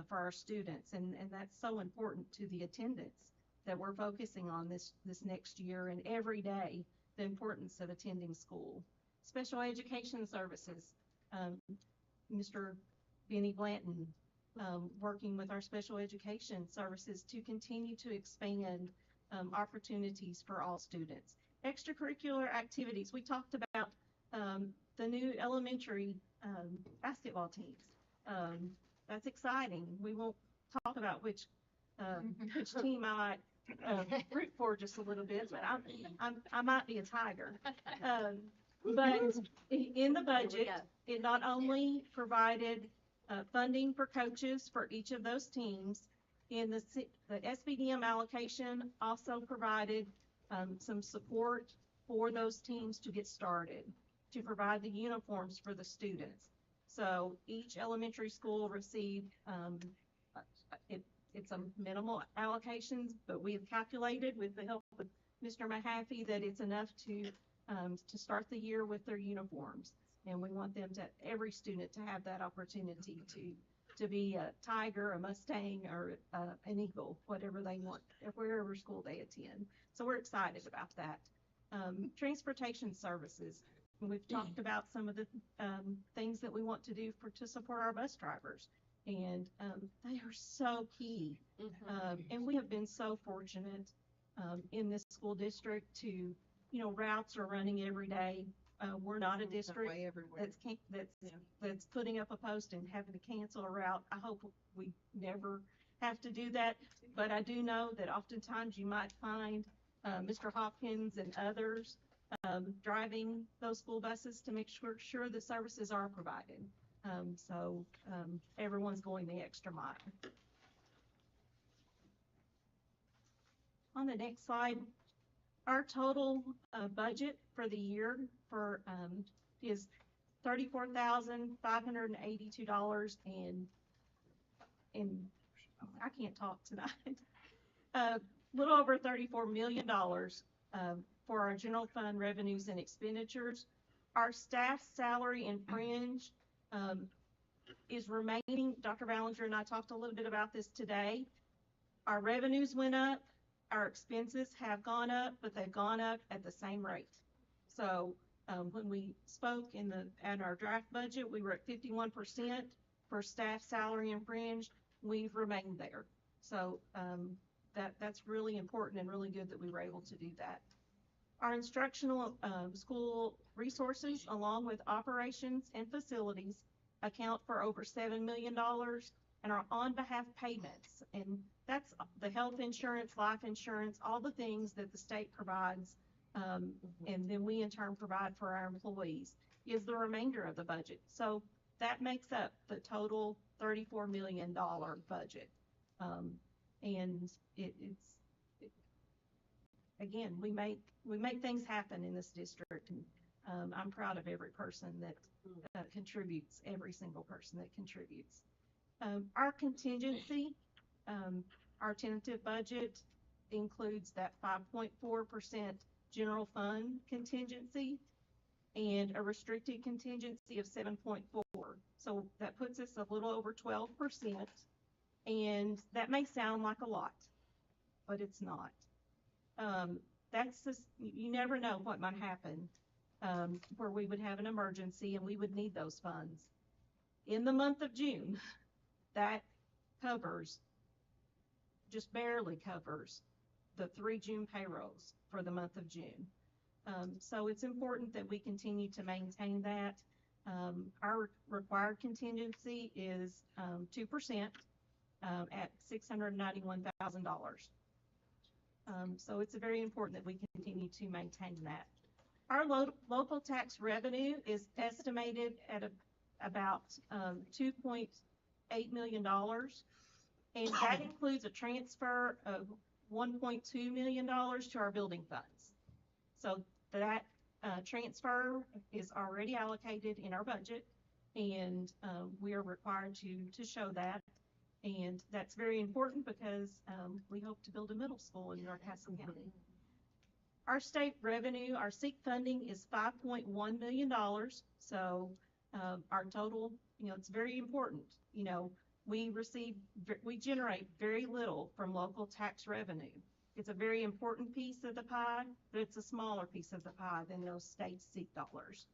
for our students. And that's so important to the attendance that we're focusing on this next year and every day, the importance of attending school. Special education services, Mr. Benny Blanton, working with our special education services to continue to expand opportunities for all students. Extracurricular activities, we talked about the new elementary basketball teams. That's exciting. We won't talk about which team I might root for just a little bit, but I might be a Tiger. But in the budget, it not only provided funding for coaches for each of those teams, in the SBDM allocation also provided some support for those teams to get started, to provide the uniforms for the students. So each elementary school received, it's a minimal allocations, but we have calculated with the help of Mr. Mahaffey that it's enough to start the year with their uniforms. And we want them every student to have that opportunity to be a Tiger, a Mustang, or an Eagle, whatever they want, wherever school they attend. So we're excited about that. Transportation services. We've talked about some of the things that we want to do to support our bus drivers, and they are so key. And we have been so fortunate in this school district to, routes are running every day. We're not a district that's putting up a post and having to cancel a route. I hope we never have to do that, but I do know that oftentimes you might find Mr. Hopkins and others driving those school buses to make sure the services are provided. So everyone's going the extra mile. On the next slide, our total budget for the year is $34,582 and I can't talk tonight. Little over $34 million for our general fund revenues and expenditures. Our staff salary and fringe is remaining. Dr. Ballinger and I talked a little bit about this today. Our revenues went up, our expenses have gone up, but they've gone up at the same rate. So when we spoke at our draft budget, we were at 51% for staff salary and fringe. We've remained there. So that's really important and really good that we were able to do that. Our instructional school resources, along with operations and facilities, account for over $7 million and our on-behalf payments. And that's the health insurance, life insurance, all the things that the state provides, and then we in turn provide for our employees, is the remainder of the budget. So that makes up the total $34 million budget. And again, we make things happen in this district. And I'm proud of every person that contributes, every single person that contributes. Our contingency, our tentative budget includes that 5.4% general fund contingency and a restricted contingency of 7.4. So that puts us a little over 12%. And that may sound like a lot, but it's not. That's just, you never know what might happen, where we would have an emergency and we would need those funds. In the month of June, that covers, just barely covers, the 3 June payrolls for the month of June. So it's important that we continue to maintain that. Our required contingency is 2% at $691,000. So it's very important that we continue to maintain that. Our local tax revenue is estimated at about $2.8 million, and that includes a transfer of $1.2 million to our building funds. So that transfer is already allocated in our budget, and we are required to show that. And that's very important because we hope to build a middle school in Rockcastle County. Our state revenue, our SEEK funding is $5.1 million. So our total, it's very important. We generate very little from local tax revenue. It's a very important piece of the pie, but it's a smaller piece of the pie than those state SEEK dollars.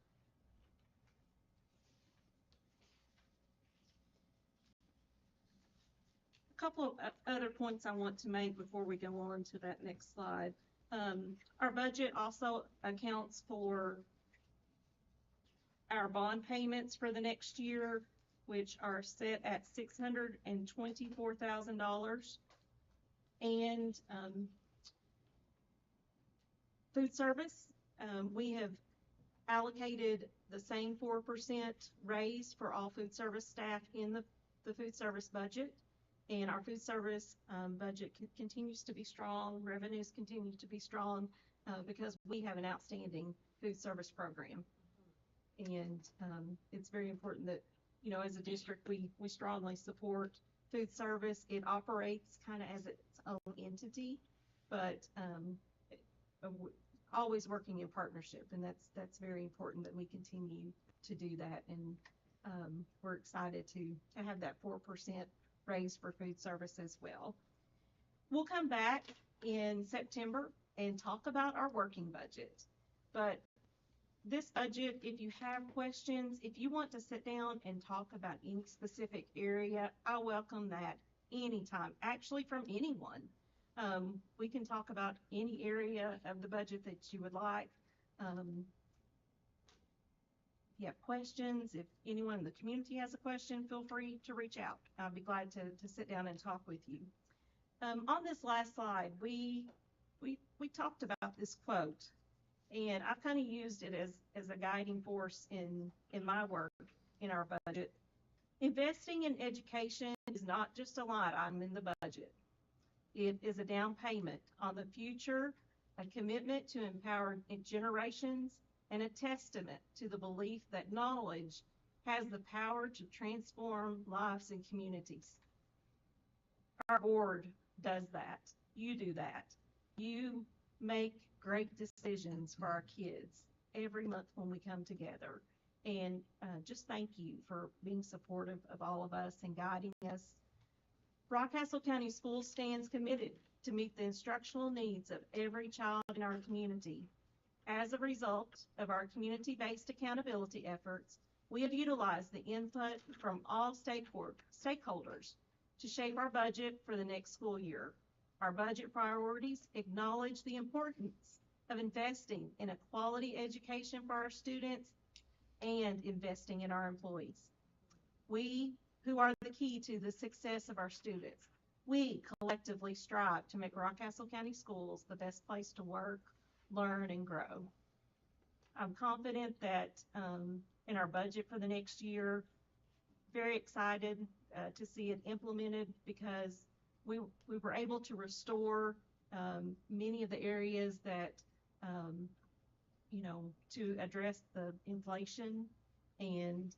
A couple of other points I want to make before we go on to that next slide. Our budget also accounts for our bond payments for the next year, which are set at $624,000. And food service, we have allocated the same 4% raise for all food service staff in the food service budget. And our food service budget continues to be strong. Revenues continue to be strong because we have an outstanding food service program. And it's very important that, as a district, we strongly support food service. It operates kind of as its own entity, but always working in partnership. And that's very important that we continue to do that. And we're excited to have that 4% raise for food service as well. We'll come back in September and talk about our working budget. But this budget, if you have questions, if you want to sit down and talk about any specific area, I welcome that anytime, actually from anyone. We can talk about any area of the budget that you would like. If you have questions, if anyone in the community has a question, feel free to reach out. I'll be glad to sit down and talk with you. On this last slide, we talked about this quote, and I've kind of used it as a guiding force in my work in our budget. Investing in education is not just a line item in the budget. It is a down payment on the future, a commitment to empower generations, and a testament to the belief that knowledge has the power to transform lives and communities. Our board does that. You do that. You make great decisions for our kids every month when we come together. And just thank you for being supportive of all of us and guiding us. Rockcastle County Schools stands committed to meet the instructional needs of every child in our community. As a result of our community-based accountability efforts, we have utilized the input from all stakeholders to shape our budget for the next school year. Our budget priorities acknowledge the importance of investing in a quality education for our students and investing in our employees. We, who are the key to the success of our students. We collectively strive to make Rockcastle County Schools the best place to work, learn, and grow. I'm confident that in our budget for the next year, very excited to see it implemented because we were able to restore many of the areas that, to address the inflation and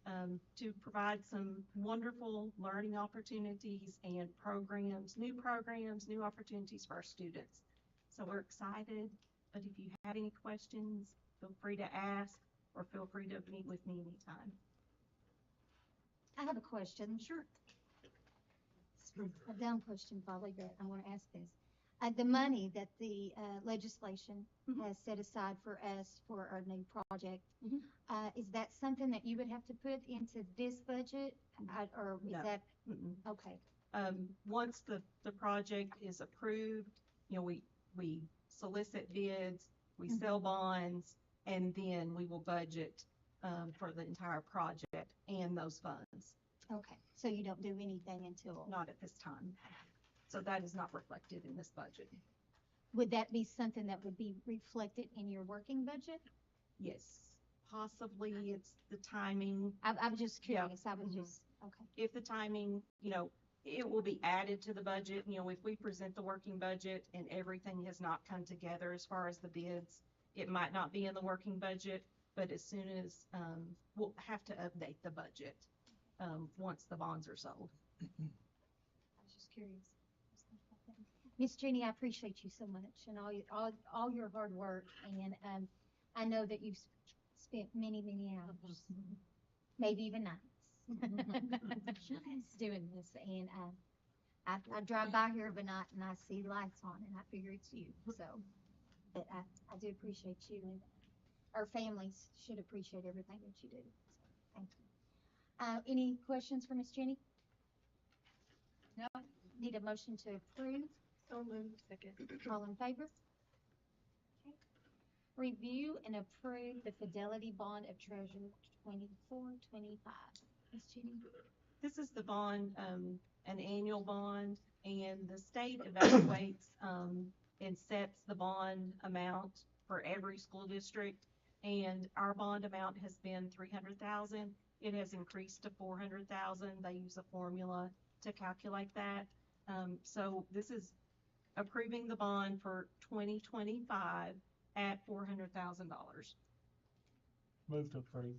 to provide some wonderful learning opportunities and new opportunities for our students. So we're excited, but if you have any questions, feel free to ask or feel free to meet with me anytime. I have a question. Sure. A dumb question probably, but I want to ask this. The money that the legislation has set aside for us for our new project, is that something that you would have to put into this budget? Or is No. that, okay, Once the project is approved, we solicit bids, we sell bonds, and then we will budget for the entire project and those funds. okay. So you don't do anything until, Not at this time. So that is not reflected in this budget. would that be something that would be reflected in your working budget? Yes, possibly it's the timing. I'm just Yeah. curious. I was Mhm. just, okay. If the timing, it will be added to the budget. If we present the working budget and everything has not come together as far as the bids, it might not be in the working budget, but as soon as, we'll have to update the budget, once the bonds are sold. I was just curious. Miss Jeannie, I appreciate you so much and all your hard work. And I know that you've spent many, many hours, maybe even nights, doing this. And I drive by here every night and I see lights on and I figure it's you. So, but I do appreciate you, and our families should appreciate everything that you do. So, thank you. Any questions for Miss Jenny? No? Need a motion to approve? So moved. Second. All in favor? Okay. Review and approve the fidelity bond of treasurer 2425. Ms. Jenny? This is the bond, an annual bond, and the state evaluates, and sets the bond amount for every school district. And our bond amount has been 300,000. It has increased to 400,000. They use a formula to calculate that. So this is approving the bond for 2025 at $400,000. Move to approve.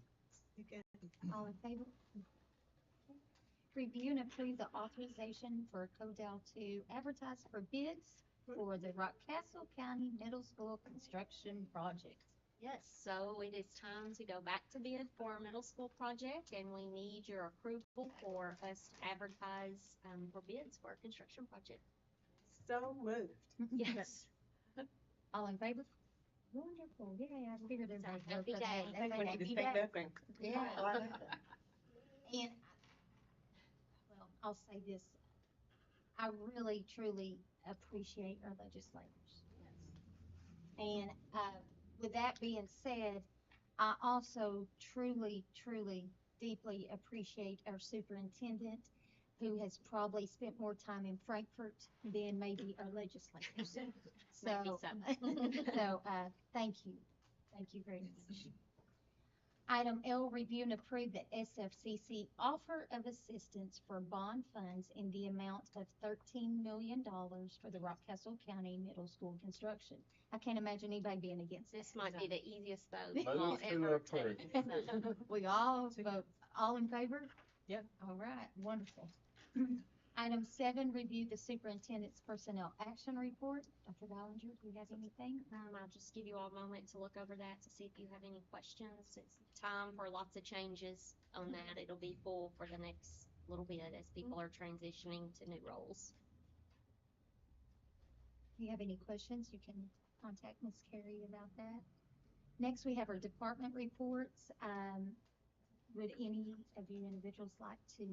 All in favor? Okay. Review and approve the authorization for Codell to advertise for bids for the Rockcastle County Middle School construction project. Yes, so it is time to go back to bid for our middle school project, and we need your approval for us to advertise for bids for our construction project. So moved. Yes. All in favor? Wonderful. Yeah, I figured there's It's a happy day. I think we need to stand up and. Yeah. And, well, I'll say this, I really, truly appreciate our legislators. And, with that being said, I also truly, truly, deeply appreciate our superintendent, who has probably spent more time in Frankfurt than maybe our legislators. Maybe So, so. so, thank you. Thank you very much. Item L, review and approve the SFCC offer of assistance for bond funds in the amount of $13 million for the Rockcastle County Middle School construction. I can't imagine anybody being against This this. might be the easiest vote Move we'll to ever approve. take. We all vote, all in favor? Yep. All right, wonderful. Item 7, review the superintendent's personnel action report. Dr. Ballinger, do you have anything? I'll just give you all a moment to look over that to see if you have any questions. It's time for lots of changes on that. It'll be full for the next little bit as people are transitioning to new roles. If you have any questions, you can contact Ms. Carey about that. Next, we have our department reports. Would any of you individuals like to,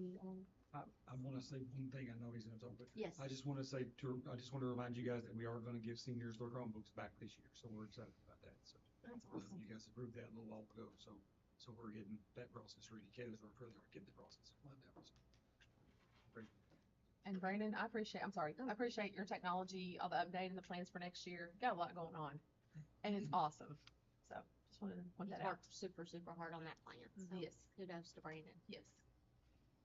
I want to say one thing. I know he's going to talk, but Yes. I just want to remind you guys that we are going to give seniors their Chromebooks back this year, so we're excited about that. So That's awesome. you guys approved that a little while ago, so we're getting that process ready. Kayla's worked really hard getting the process like that. So. And Brandon, I appreciate your technology, all the update and the plans for next year. Got a lot going on, and it's awesome. So just wanted to point He's that out. worked super, super hard on that plan. So Yes. kudos to Brandon. Yes.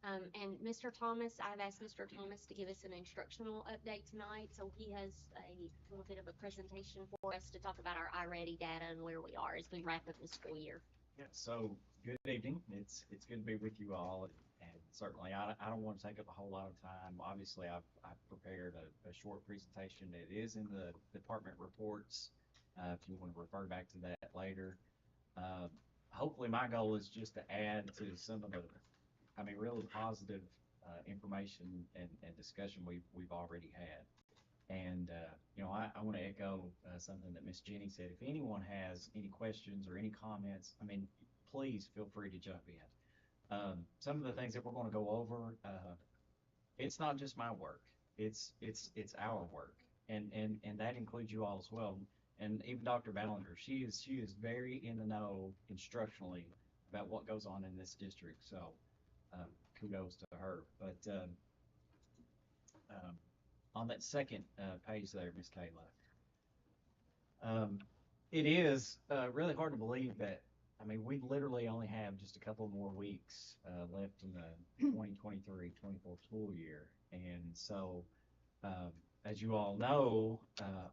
And Mr. Thomas, I've asked Mr. Thomas to give us an instructional update tonight, so he has a little bit of a presentation for us to talk about our iReady data and where we are as we wrap up the school year. Yeah, so good evening. It's good to be with you all, and certainly I don't want to take up a whole lot of time. Obviously, I've prepared a short presentation. It is in the department reports, if you want to refer back to that later. Hopefully, my goal is just to add to some of the, really positive information and discussion we've already had. And, I want to echo something that Miss Jenny said. If anyone has any questions or any comments, please feel free to jump in. Some of the things that we're going to go over, it's not just my work. It's our work. And that includes you all as well. And even Dr. Ballinger, she is very in the know instructionally about what goes on in this district. So, kudos to her. But on that second page there, Miss Kayla, it is really hard to believe that, we literally only have just a couple more weeks left in the 2023-24 school year. And so, as you all know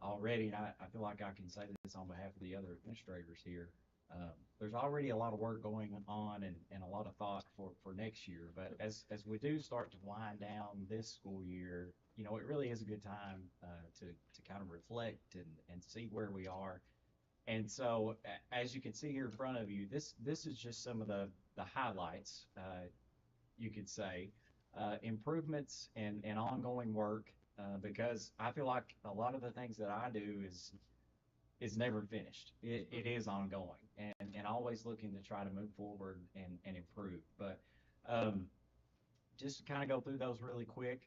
already, and I feel like I can say this on behalf of the other administrators here, there's already a lot of work going on and a lot of thought for next year. But as we do start to wind down this school year, it really is a good time to kind of reflect and see where we are. And so, as you can see here in front of you, this is just some of the highlights, you could say, improvements and ongoing work, because I feel like a lot of the things that I do is never finished. It is ongoing and always looking to try to move forward and improve. But just to kind of go through those really quick,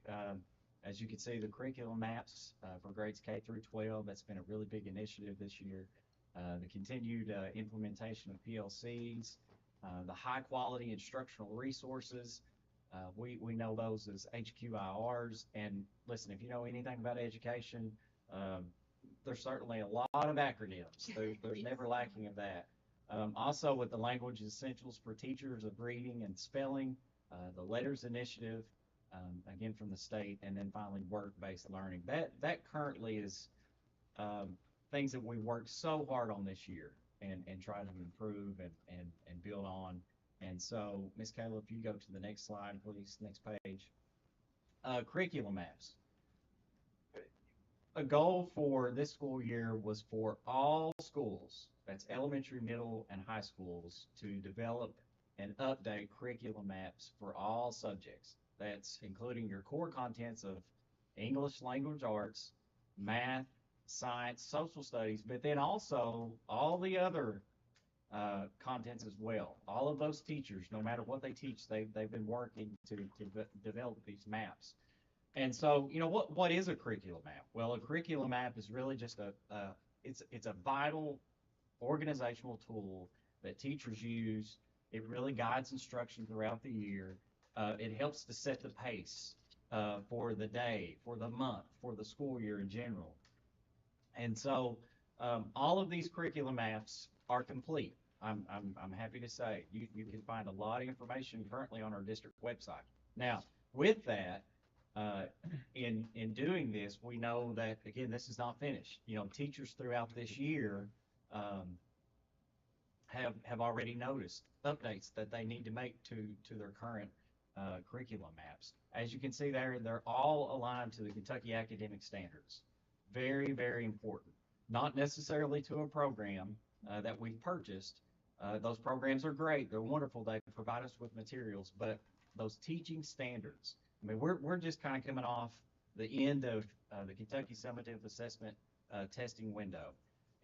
as you can see, the curriculum maps for grades K through 12, that's been a really big initiative this year. The continued implementation of PLCs, the high quality instructional resources. We know those as HQIRs. And listen, if you know anything about education, there's certainly a lot of acronyms. There's never lacking of that. Also with the language essentials for teachers of reading and spelling, the letters initiative, again from the state, and then finally work-based learning. That currently is things that we worked so hard on this year and try to improve and build on. And so, Ms. Kayla, if you go to the next slide, please, next page. Curriculum maps. A goal for this school year was for all schools, that's elementary, middle, and high schools, to develop and update curriculum maps for all subjects. That's including your core contents of English language arts, math, science, social studies, but then also all the other contents as well. All of those teachers, no matter what they teach, they've been working to develop these maps. And so, what is a curriculum map? Well, a curriculum map is really just it's a vital organizational tool that teachers use. It really guides instruction throughout the year. It helps to set the pace for the day, for the month, for the school year in general. And so, all of these curriculum maps are complete. I'm happy to say you can find a lot of information currently on our district website. Now, with that, in doing this, we know that again, this is not finished. Teachers throughout this year have already noticed updates that they need to make to their current curriculum maps. As you can see there, they're all aligned to the Kentucky Academic Standards. Very, very important. Not necessarily to a program that we've purchased. Those programs are great. They're wonderful. They provide us with materials, but those teaching standards. We're just kind of coming off the end of the Kentucky Summative Assessment testing window,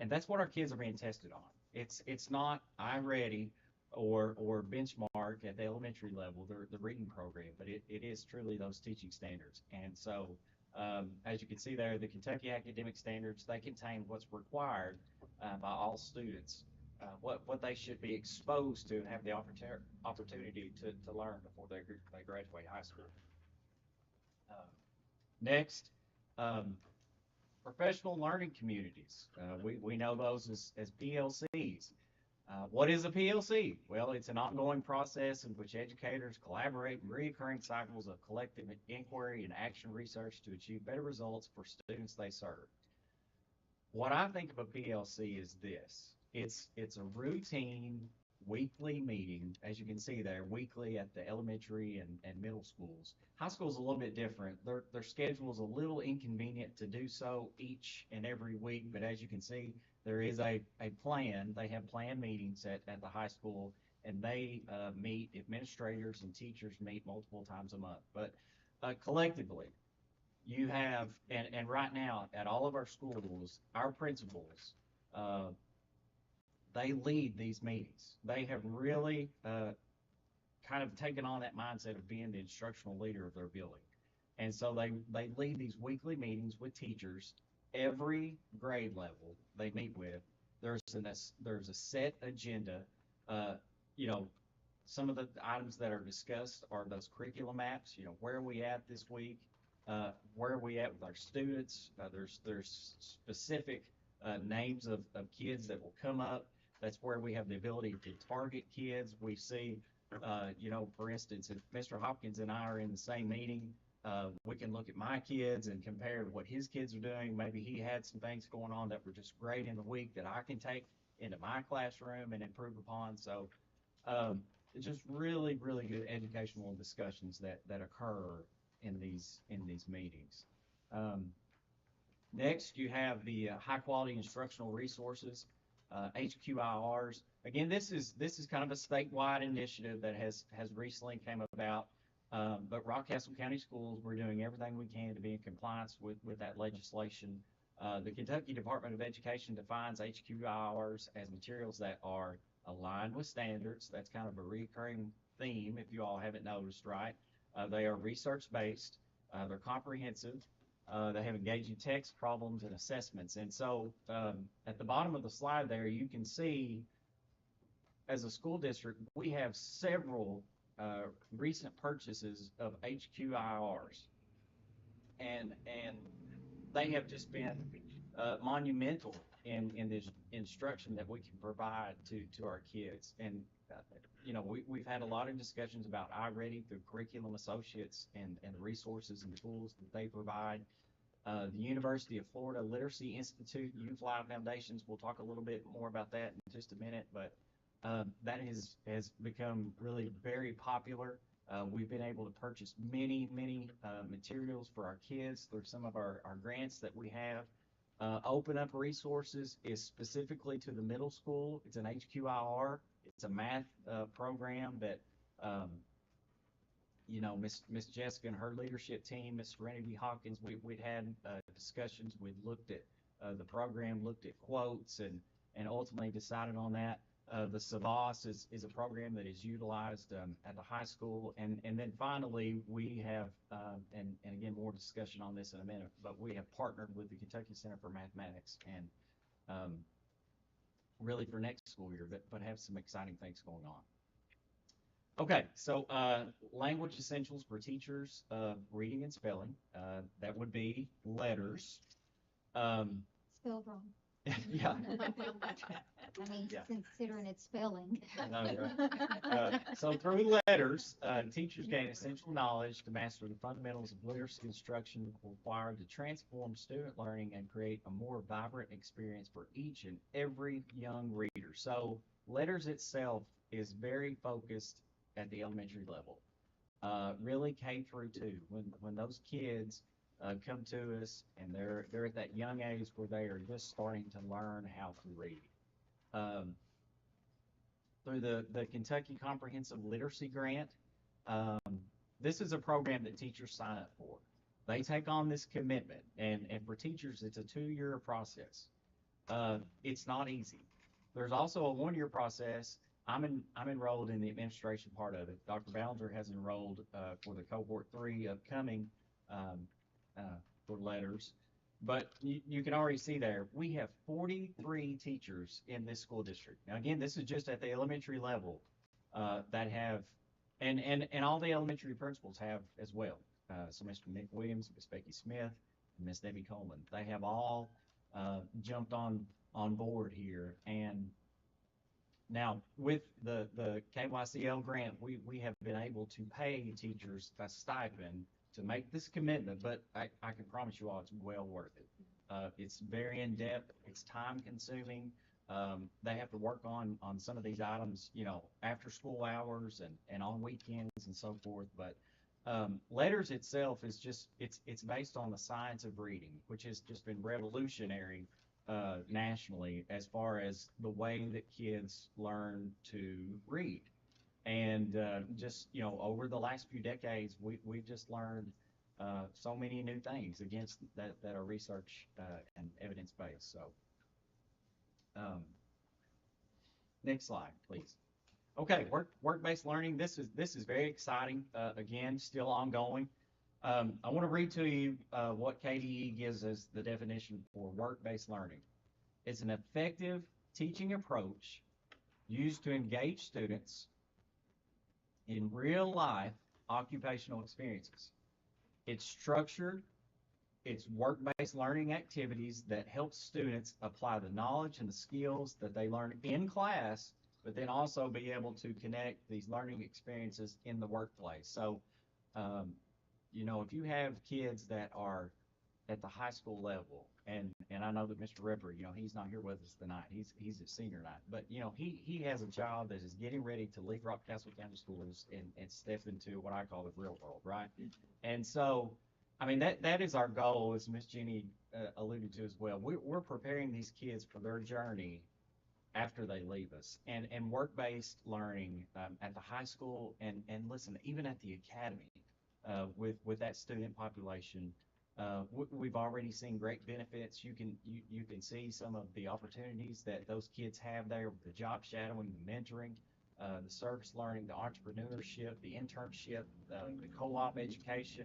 and that's what our kids are being tested on. It's not iReady or benchmark at the elementary level, the reading program, but it is truly those teaching standards. And so, as you can see there, the Kentucky Academic Standards, they contain what's required by all students, what they should be exposed to and have the opportunity to learn before they graduate high school. Next, professional learning communities. We know those as PLCs. What is a PLC? Well, it's an ongoing process in which educators collaborate in recurring cycles of collective inquiry and action research to achieve better results for students they serve. What I think of a PLC is this. It's a routine weekly meeting, as you can see there, weekly at the elementary and middle schools. High school's a little bit different. Their schedule is a little inconvenient to do so each and every week, but as you can see, there is a plan. They have planned meetings at the high school, and they meet, administrators and teachers meet multiple times a month. But collectively, you have, and right now, at all of our schools, our principals, they lead these meetings. They have really kind of taken on that mindset of being the instructional leader of their building. And so they lead these weekly meetings with teachers. Every grade level they meet with, there's a set agenda. You know, some of the items that are discussed are those curriculum maps. You know, where are we at this week? Where are we at with our students? There's specific names of kids that will come up. That's where we have the ability to target kids. We see, you know, for instance, if Mr. Hopkins and I are in the same meeting, we can look at my kids and compare what his kids are doing. Maybe he had some things going on that were just great in the week that I can take into my classroom and improve upon. So it's just really, really good educational discussions that occur in these meetings. Next, you have the high quality instructional resources. HQIRs. Again, this is kind of a statewide initiative that has recently came about. But Rockcastle County Schools, we're doing everything we can to be in compliance with that legislation. The Kentucky Department of Education defines HQIRs as materials that are aligned with standards. That's kind of a recurring theme, if you all haven't noticed, right? They are research-based. They're comprehensive. They have engaging text, problems, and assessments. And so at the bottom of the slide there, you can see, as a school district, we have several recent purchases of HQIRs. And they have just been monumental in this instruction that we can provide to our kids. And you know, we've had a lot of discussions about iReady through Curriculum Associates and the resources and tools that they provide. The University of Florida Literacy Institute, UFly Foundations, we'll talk a little bit more about that in just a minute, but that has become really very popular. We've been able to purchase many materials for our kids through some of our grants that we have. Open Up Resources is specifically to the middle school. It's an HQIR. It's a math program that, you know, Miss Jessica and her leadership team, Miss Serenity Hawkins, we'd had discussions. We'd looked at the program, looked at quotes, and ultimately decided on that. The Savas is a program that is utilized at the high school. And then finally, we have, and again, more discussion on this in a minute, but we have partnered with the Kentucky Center for Mathematics and really for next school year, but have some exciting things going on. Okay, so language essentials for teachers, reading and spelling. That would be letters. Spelled wrong. Yeah. I mean, Yeah. considering it's spelling. So through letters, teachers gain essential knowledge to master the fundamentals of literacy instruction required to transform student learning and create a more vibrant experience for each and every young reader. So letters itself is very focused at the elementary level, really K through 2. When those kids come to us and they're at that young age where they are just starting to learn how to read. Through the Kentucky Comprehensive Literacy Grant, this is a program that teachers sign up for. They take on this commitment, and for teachers, it's a 2-year process. It's not easy. There's also a 1-year process. I'm enrolled in the administration part of it. Dr. Ballinger has enrolled for the cohort 3 upcoming for letters. But you can already see there, we have 43 teachers in this school district. Now, again, this is just at the elementary level that have, and all the elementary principals have as well. so Mr. Nick Williams, Miss Becky Smith, and Miss Debbie Coleman. They have all jumped on board here. And now with the KYCL grant, we have been able to pay teachers a stipend to make this commitment, but I can promise you all it's well worth it. It's very in-depth, it's time-consuming. They have to work on some of these items, you know, after school hours and on weekends and so forth. But letters itself is just, it's based on the science of reading, which has just been revolutionary nationally as far as the way that kids learn to read. And just, you know, over the last few decades, we've just learned so many new things against that are research and evidence-based. So, next slide, please. Okay, work-based learning. This is very exciting. Again, still ongoing. I want to read to you what KDE gives us the definition for work-based learning. It's an effective teaching approach used to engage students in real-life occupational experiences. It's structured, it's work-based learning activities that help students apply the knowledge and the skills that they learn in class, but then also be able to connect these learning experiences in the workplace. So, you know, if you have kids that are at the high school level, and I know that Mr. Ripper, you know, he's not here with us tonight. He's a senior night, but you know, he has a child that is getting ready to leave Rockcastle County Schools and step into what I call the real world, right? And so, I mean, that is our goal, as Miss Jenny alluded to as well. We're preparing these kids for their journey after they leave us, and work-based learning at the high school, and listen, even at the academy, with that student population. We've already seen great benefits. You can see some of the opportunities that those kids have there with the job shadowing, the mentoring, the service learning, the entrepreneurship, the internship, the co-op education.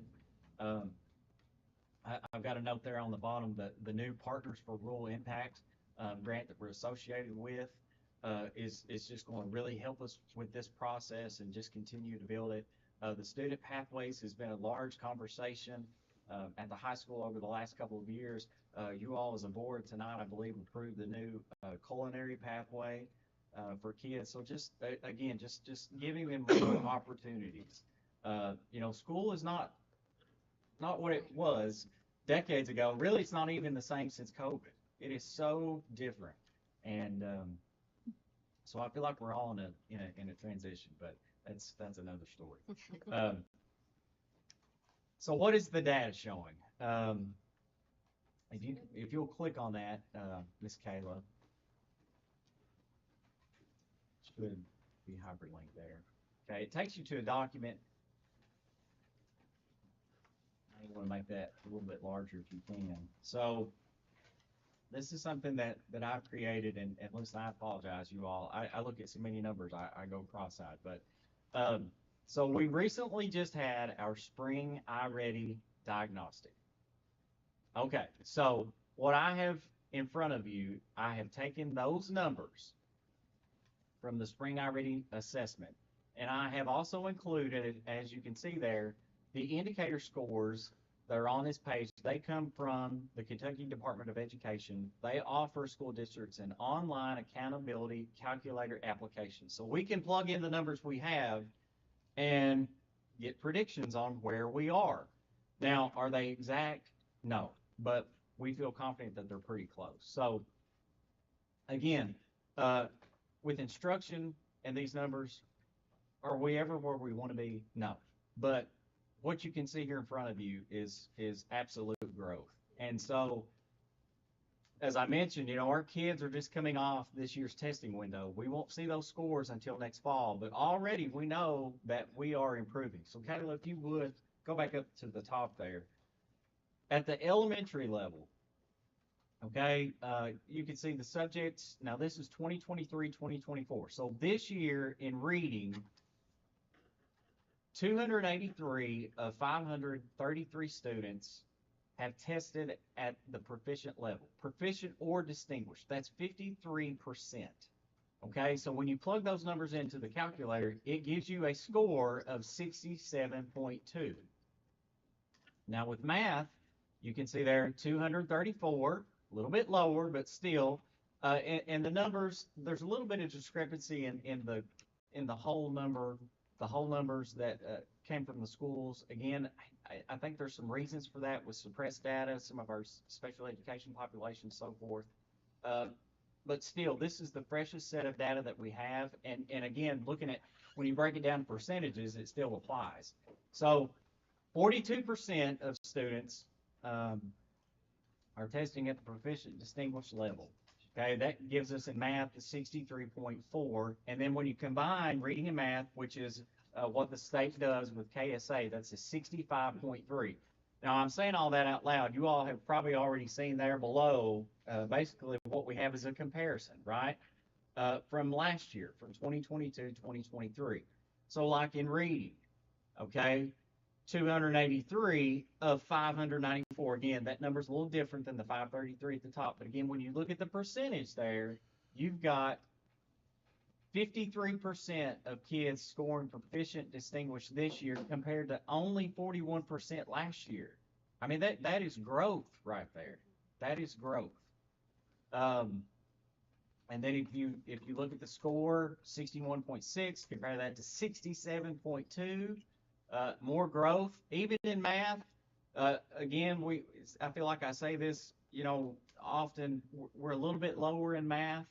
I've got a note there on the bottom that the new Partners for Rural Impact grant that we're associated with is just going to really help us with this process and just continue to build it. The student pathways has been a large conversation at the high school over the last couple of years. You all as a board tonight, I believe, approved the new culinary pathway for kids. So just, again, just giving them more opportunities. You know, school is not what it was decades ago. Really, it's not even the same since COVID. It is so different. And so I feel like we're all in a transition, but that's another story. So what is the data showing? If you'll click on that, Miss Kayla, should be hyperlinked there. Okay, it takes you to a document. I want to make that a little bit larger if you can. So this is something that I've created, and listen, I apologize, you all. I look at so many numbers, I go cross-eyed, but so we recently just had our spring iReady diagnostic. Okay, so what I have in front of you, I have taken those numbers from the spring iReady assessment, and I have also included, as you can see there, the indicator scores that are on this page. They come from the Kentucky Department of Education. They offer school districts an online accountability calculator application. So we can plug in the numbers we have and get predictions on where we are. Now, are they exact? No, but we feel confident that they're pretty close. So again, with instruction and these numbers, are we ever where we want to be? No, but what you can see here in front of you is absolute growth. And so, as I mentioned, you know, our kids are just coming off this year's testing window. We won't see those scores until next fall, but already we know that we are improving. So Kayla, if you would, go back up to the top there. At the elementary level, okay, you can see the subjects. Now this is 2023, 2024. So this year in reading, 283 of 533 students have tested at the proficient level, proficient or distinguished. That's 53%. Okay, so when you plug those numbers into the calculator, it gives you a score of 67.2. Now with math, you can see there 234, a little bit lower, but still, and the numbers, there's a little bit of discrepancy in the whole numbers that came from the schools. Again, I think there's some reasons for that with suppressed data, some of our special education population, so forth. But still, this is the freshest set of data that we have. And again, looking at, when you break it down to percentages, it still applies. So 42% of students are testing at the proficient distinguished level. Okay, that gives us in math the 63.4. And then when you combine reading and math, which is what the state does with KSA, that's a 65.3. Now, I'm saying all that out loud. You all have probably already seen there below, basically what we have is a comparison, right? From last year, from 2022 to 2023. So like in reading, okay, 283 of 594. Again, that number's a little different than the 533 at the top. But again, when you look at the percentage there, you've got 53% of kids scoring proficient distinguished this year compared to only 41% last year. I mean, that is growth right there. That is growth. And then if you look at the score, 61.6, compare that to 67.2, more growth, even in math. Again, I feel like I say this, often we're a little bit lower in math.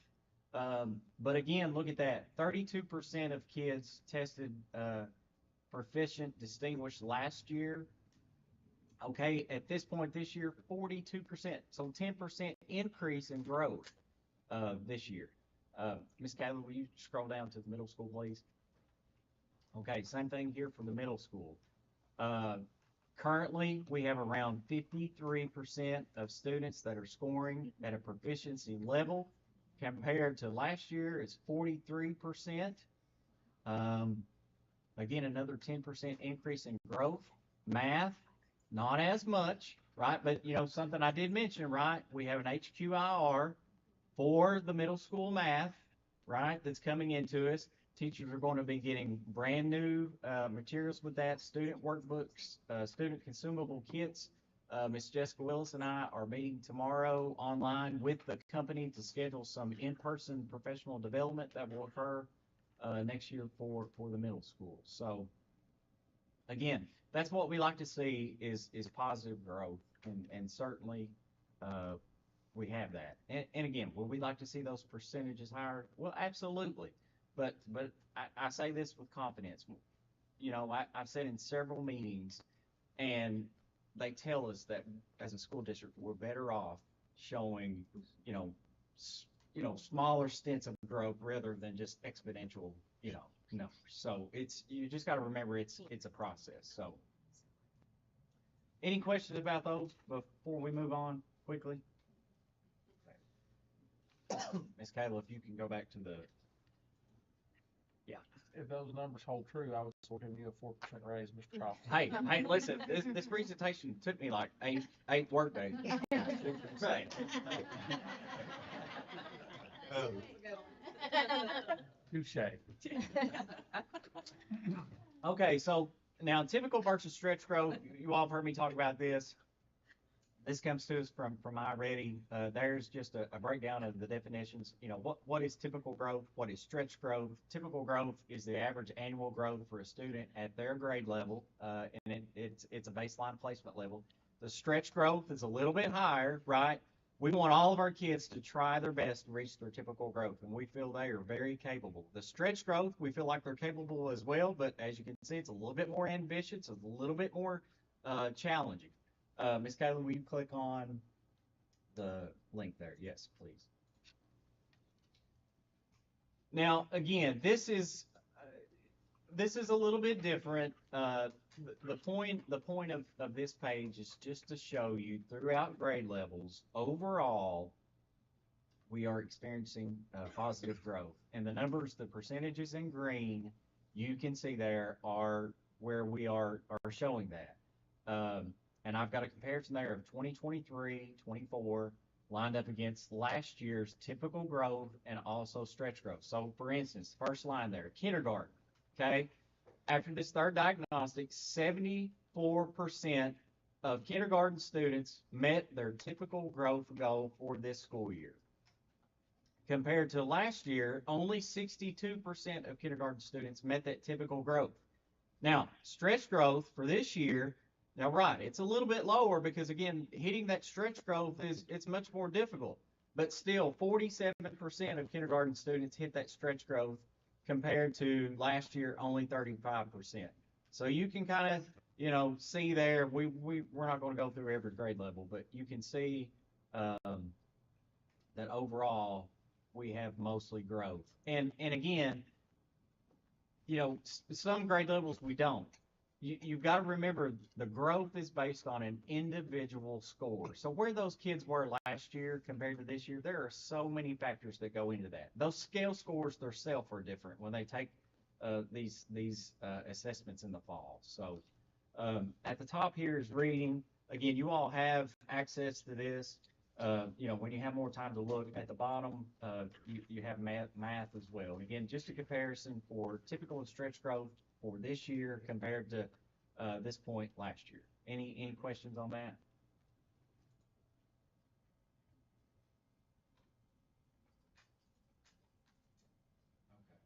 But again, look at that. 32% of kids tested proficient distinguished last year. Okay, at this point this year, 42%. So 10% increase in growth this year. Ms. Cadley, will you scroll down to the middle school, please? Okay, same thing here for the middle school. Currently, we have around 53% of students that are scoring at a proficiency level. Compared to last year, it's 43%. Again, another 10% increase in growth. Math, not as much, right? But, something I did mention, right? We have an HQIR for the middle school math, right, that's coming into us. Teachers are going to be getting brand new materials with that, student workbooks, student consumable kits. Ms. Jessica Willis and I are meeting tomorrow online with the company to schedule some in-person professional development that will occur next year for the middle school. So again, that's what we like to see is positive growth, and certainly we have that. And again, would we like to see those percentages higher? Well, absolutely. But I say this with confidence. I've said in several meetings, and they tell us that as a school district, we're better off showing, smaller stints of growth rather than just exponential, numbers. So you just got to remember it's a process. So any questions about those before we move on quickly? Ms. Kayla, if you can go back to the, If those numbers hold true, I was giving you a 4% raise, Mr. Coffey. Hey, listen, this presentation took me like eight work days. Touche. Okay, so now typical versus stretch growth, you all have heard me talk about this. This comes to us from iReady. There's just a breakdown of the definitions. What is typical growth? What is stretch growth? Typical growth is the average annual growth for a student at their grade level, and it's a baseline placement level. The stretch growth is a little bit higher, right? We want all of our kids to try their best to reach their typical growth, and we feel they are very capable. The stretch growth, we feel like they're capable as well, but as you can see, it's a little bit more ambitious, it's a little bit more challenging. Ms. Kayla, will you click on the link there? Yes, please. Now, again, this is a little bit different. The point of this page is just to show you throughout grade levels, overall, we are experiencing positive growth. And the numbers, the percentages in green, you can see there are where we are showing that. And I've got a comparison there of 2023, 24, lined up against last year's typical growth and also stretch growth. So, for instance, first line there, kindergarten, okay? After this third diagnostic, 74% of kindergarten students met their typical growth goal for this school year. Compared to last year, only 62% of kindergarten students met that typical growth. Now, stretch growth for this year, now right, it's a little bit lower because again, hitting that stretch growth it's much more difficult. But still, 47% of kindergarten students hit that stretch growth compared to last year, only 35%. So you can kind of, see there, we're not going to go through every grade level, but you can see that overall we have mostly growth. And again, some grade levels we don't. You've got to remember the growth is based on an individual score. So where those kids were last year compared to this year, there are so many factors that go into that. Those scale scores themselves are different when they take these assessments in the fall. So at the top here is reading. Again, you all have access to this. When you have more time to look at the bottom, you have math as well. And again, just a comparison for typical and stretch growth for this year compared to this point last year. Any questions on that? Okay.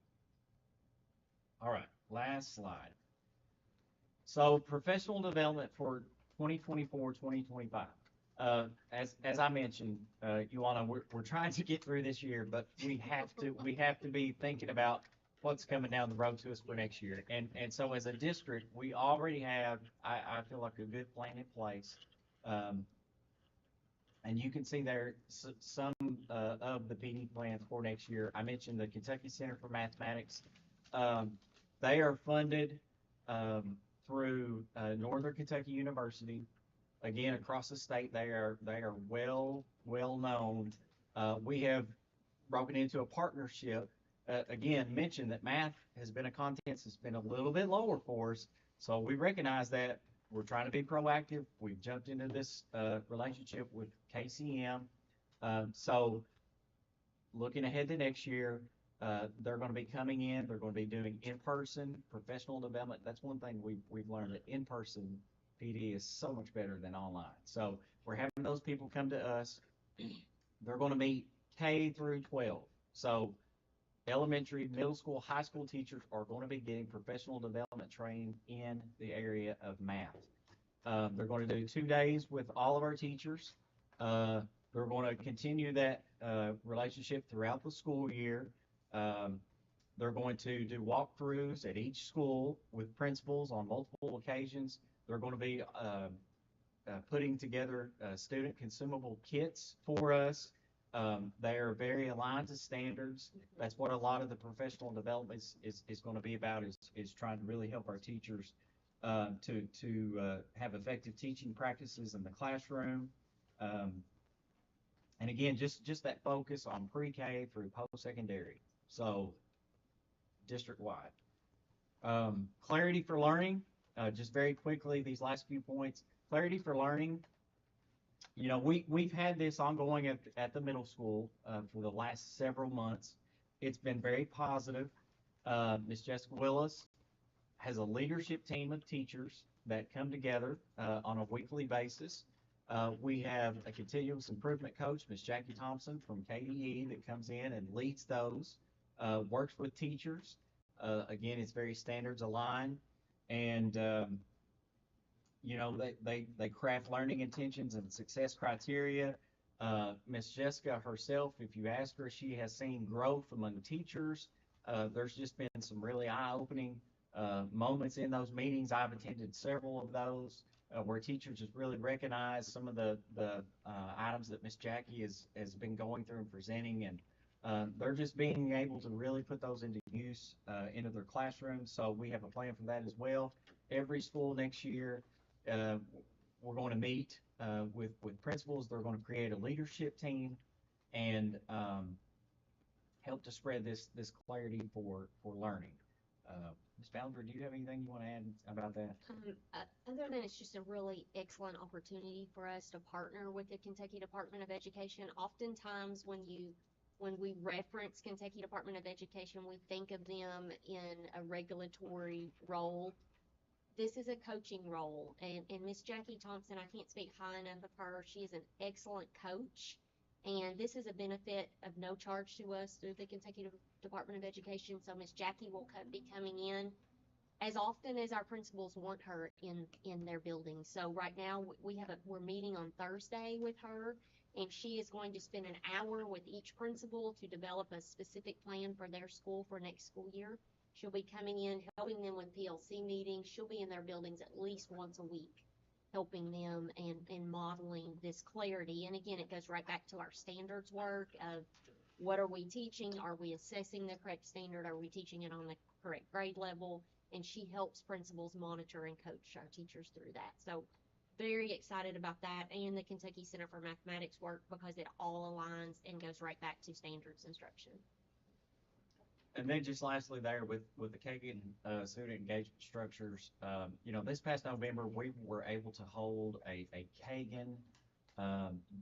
All right, last slide. So professional development for 2024, 2025. As I mentioned, you all know we're trying to get through this year, but we have to be thinking about what's coming down the road to us for next year. And so as a district, we already have, I feel like, a good plan in place. And you can see there some of the PD plans for next year. I mentioned the Kentucky Center for Mathematics. They are funded through Northern Kentucky University. Again, across the state, they are well known. We have broken into a partnership. Again, mentioned that math has been a content that's been a little bit lower for us, so we recognize that. We're trying to be proactive. We've jumped into this relationship with KCM. So looking ahead to next year, they're going to be coming in. They're going to be doing in-person professional development. That's one thing we've learned, that in-person PD is so much better than online. So we're having those people come to us. They're going to meet K through 12. So elementary, middle school, high school teachers are going to be getting professional development training in the area of math. They're going to do 2 days with all of our teachers. They're going to continue that relationship throughout the school year. They're going to do walkthroughs at each school with principals on multiple occasions. They're going to be putting together student consumable kits for us. They are very aligned to standards. That's what a lot of the professional development is going to be about, is trying to really help our teachers to have effective teaching practices in the classroom. And again, just that focus on pre-K through post-secondary. So district-wide. Clarity for learning, just very quickly, these last few points. Clarity for learning. We've had this ongoing at the middle school for the last several months. It's been very positive. Ms. Jessica Willis has a leadership team of teachers that come together on a weekly basis. We have a continuous improvement coach, Ms. Jackie Thompson from KDE, that comes in and leads those, works with teachers. Again, it's very standards aligned, and they craft learning intentions and success criteria. Miss Jessica herself, if you ask her, she has seen growth among teachers. There's just been some really eye-opening moments in those meetings. I've attended several of those where teachers just really recognize some of the items that Miss Jackie has been going through and presenting, and they're just being able to really put those into use into their classrooms. So we have a plan for that as well. Every school next year, we're going to meet with principals. They're going to create a leadership team and help to spread this clarity for learning. Ms. Ballinger, do you have anything you want to add about that? Other than it's just a really excellent opportunity for us to partner with the Kentucky Department of Education. Oftentimes when we reference Kentucky Department of Education, we think of them in a regulatory role. this is a coaching role, and Miss Jackie Thompson, I can't speak high enough of her. She is an excellent coach, and this is a benefit of no charge to us through the Kentucky Department of Education. So Miss Jackie will be coming in as often as our principals want her in their building. So right now we're meeting on Thursday with her, and she is going to spend an hour with each principal to develop a specific plan for their school for next school year. She'll be coming in, helping them with PLC meetings. She'll be in their buildings at least once a week, helping them and modeling this clarity. And again, it goes right back to our standards work of what are we teaching? Are we assessing the correct standard? Are we teaching it on the correct grade level? And she helps principals monitor and coach our teachers through that. So very excited about that, and the Kentucky Center for Mathematics work, because it all aligns and goes right back to standards instruction. And then just lastly there with the Kagan student engagement structures, this past November, we were able to hold a Kagan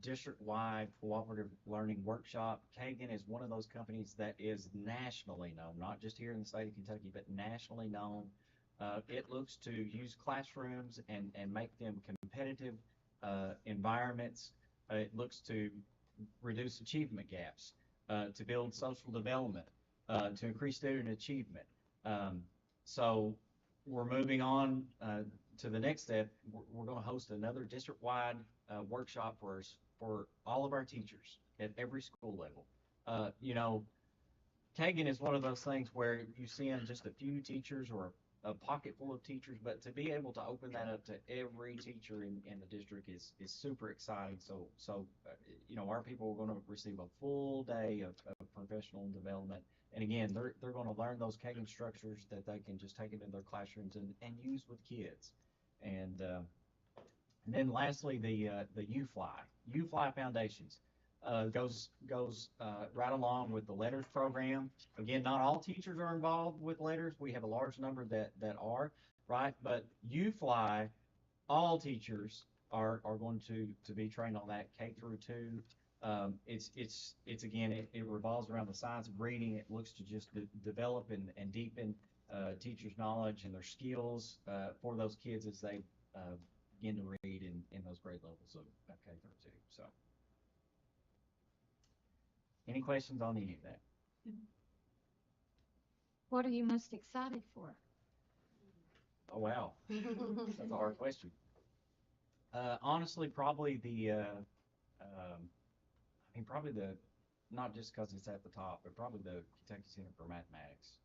district-wide cooperative learning workshop. Kagan is one of those companies that is nationally known, not just here in the state of Kentucky, but nationally known. It looks to use classrooms and make them competitive environments. It looks to reduce achievement gaps, to build social development, to increase student achievement. So we're moving on to the next step. We're going to host another district-wide workshop for all of our teachers at every school level. Kagan is one of those things where you send just a few teachers or a pocket full of teachers, but to be able to open that up to every teacher in the district is super exciting. So our people are going to receive a full day of professional development. And again, they're going to learn those Kagan structures that they can just take into their classrooms and use with kids. And then lastly, the UFly Foundations goes right along with the Letters program. Again, not all teachers are involved with Letters. We have a large number that are, right? But UFly, all teachers are going to be trained on that K through 2. It's again, it revolves around the science of reading. It looks to just develop and deepen teachers' knowledge and their skills for those kids as they begin to read in those grade levels of K through 2. So, any questions on any of that? What are you most excited for? Oh wow, that's a hard question. Honestly, probably probably not just because it's at the top, but probably the Kentucky Center for Mathematics.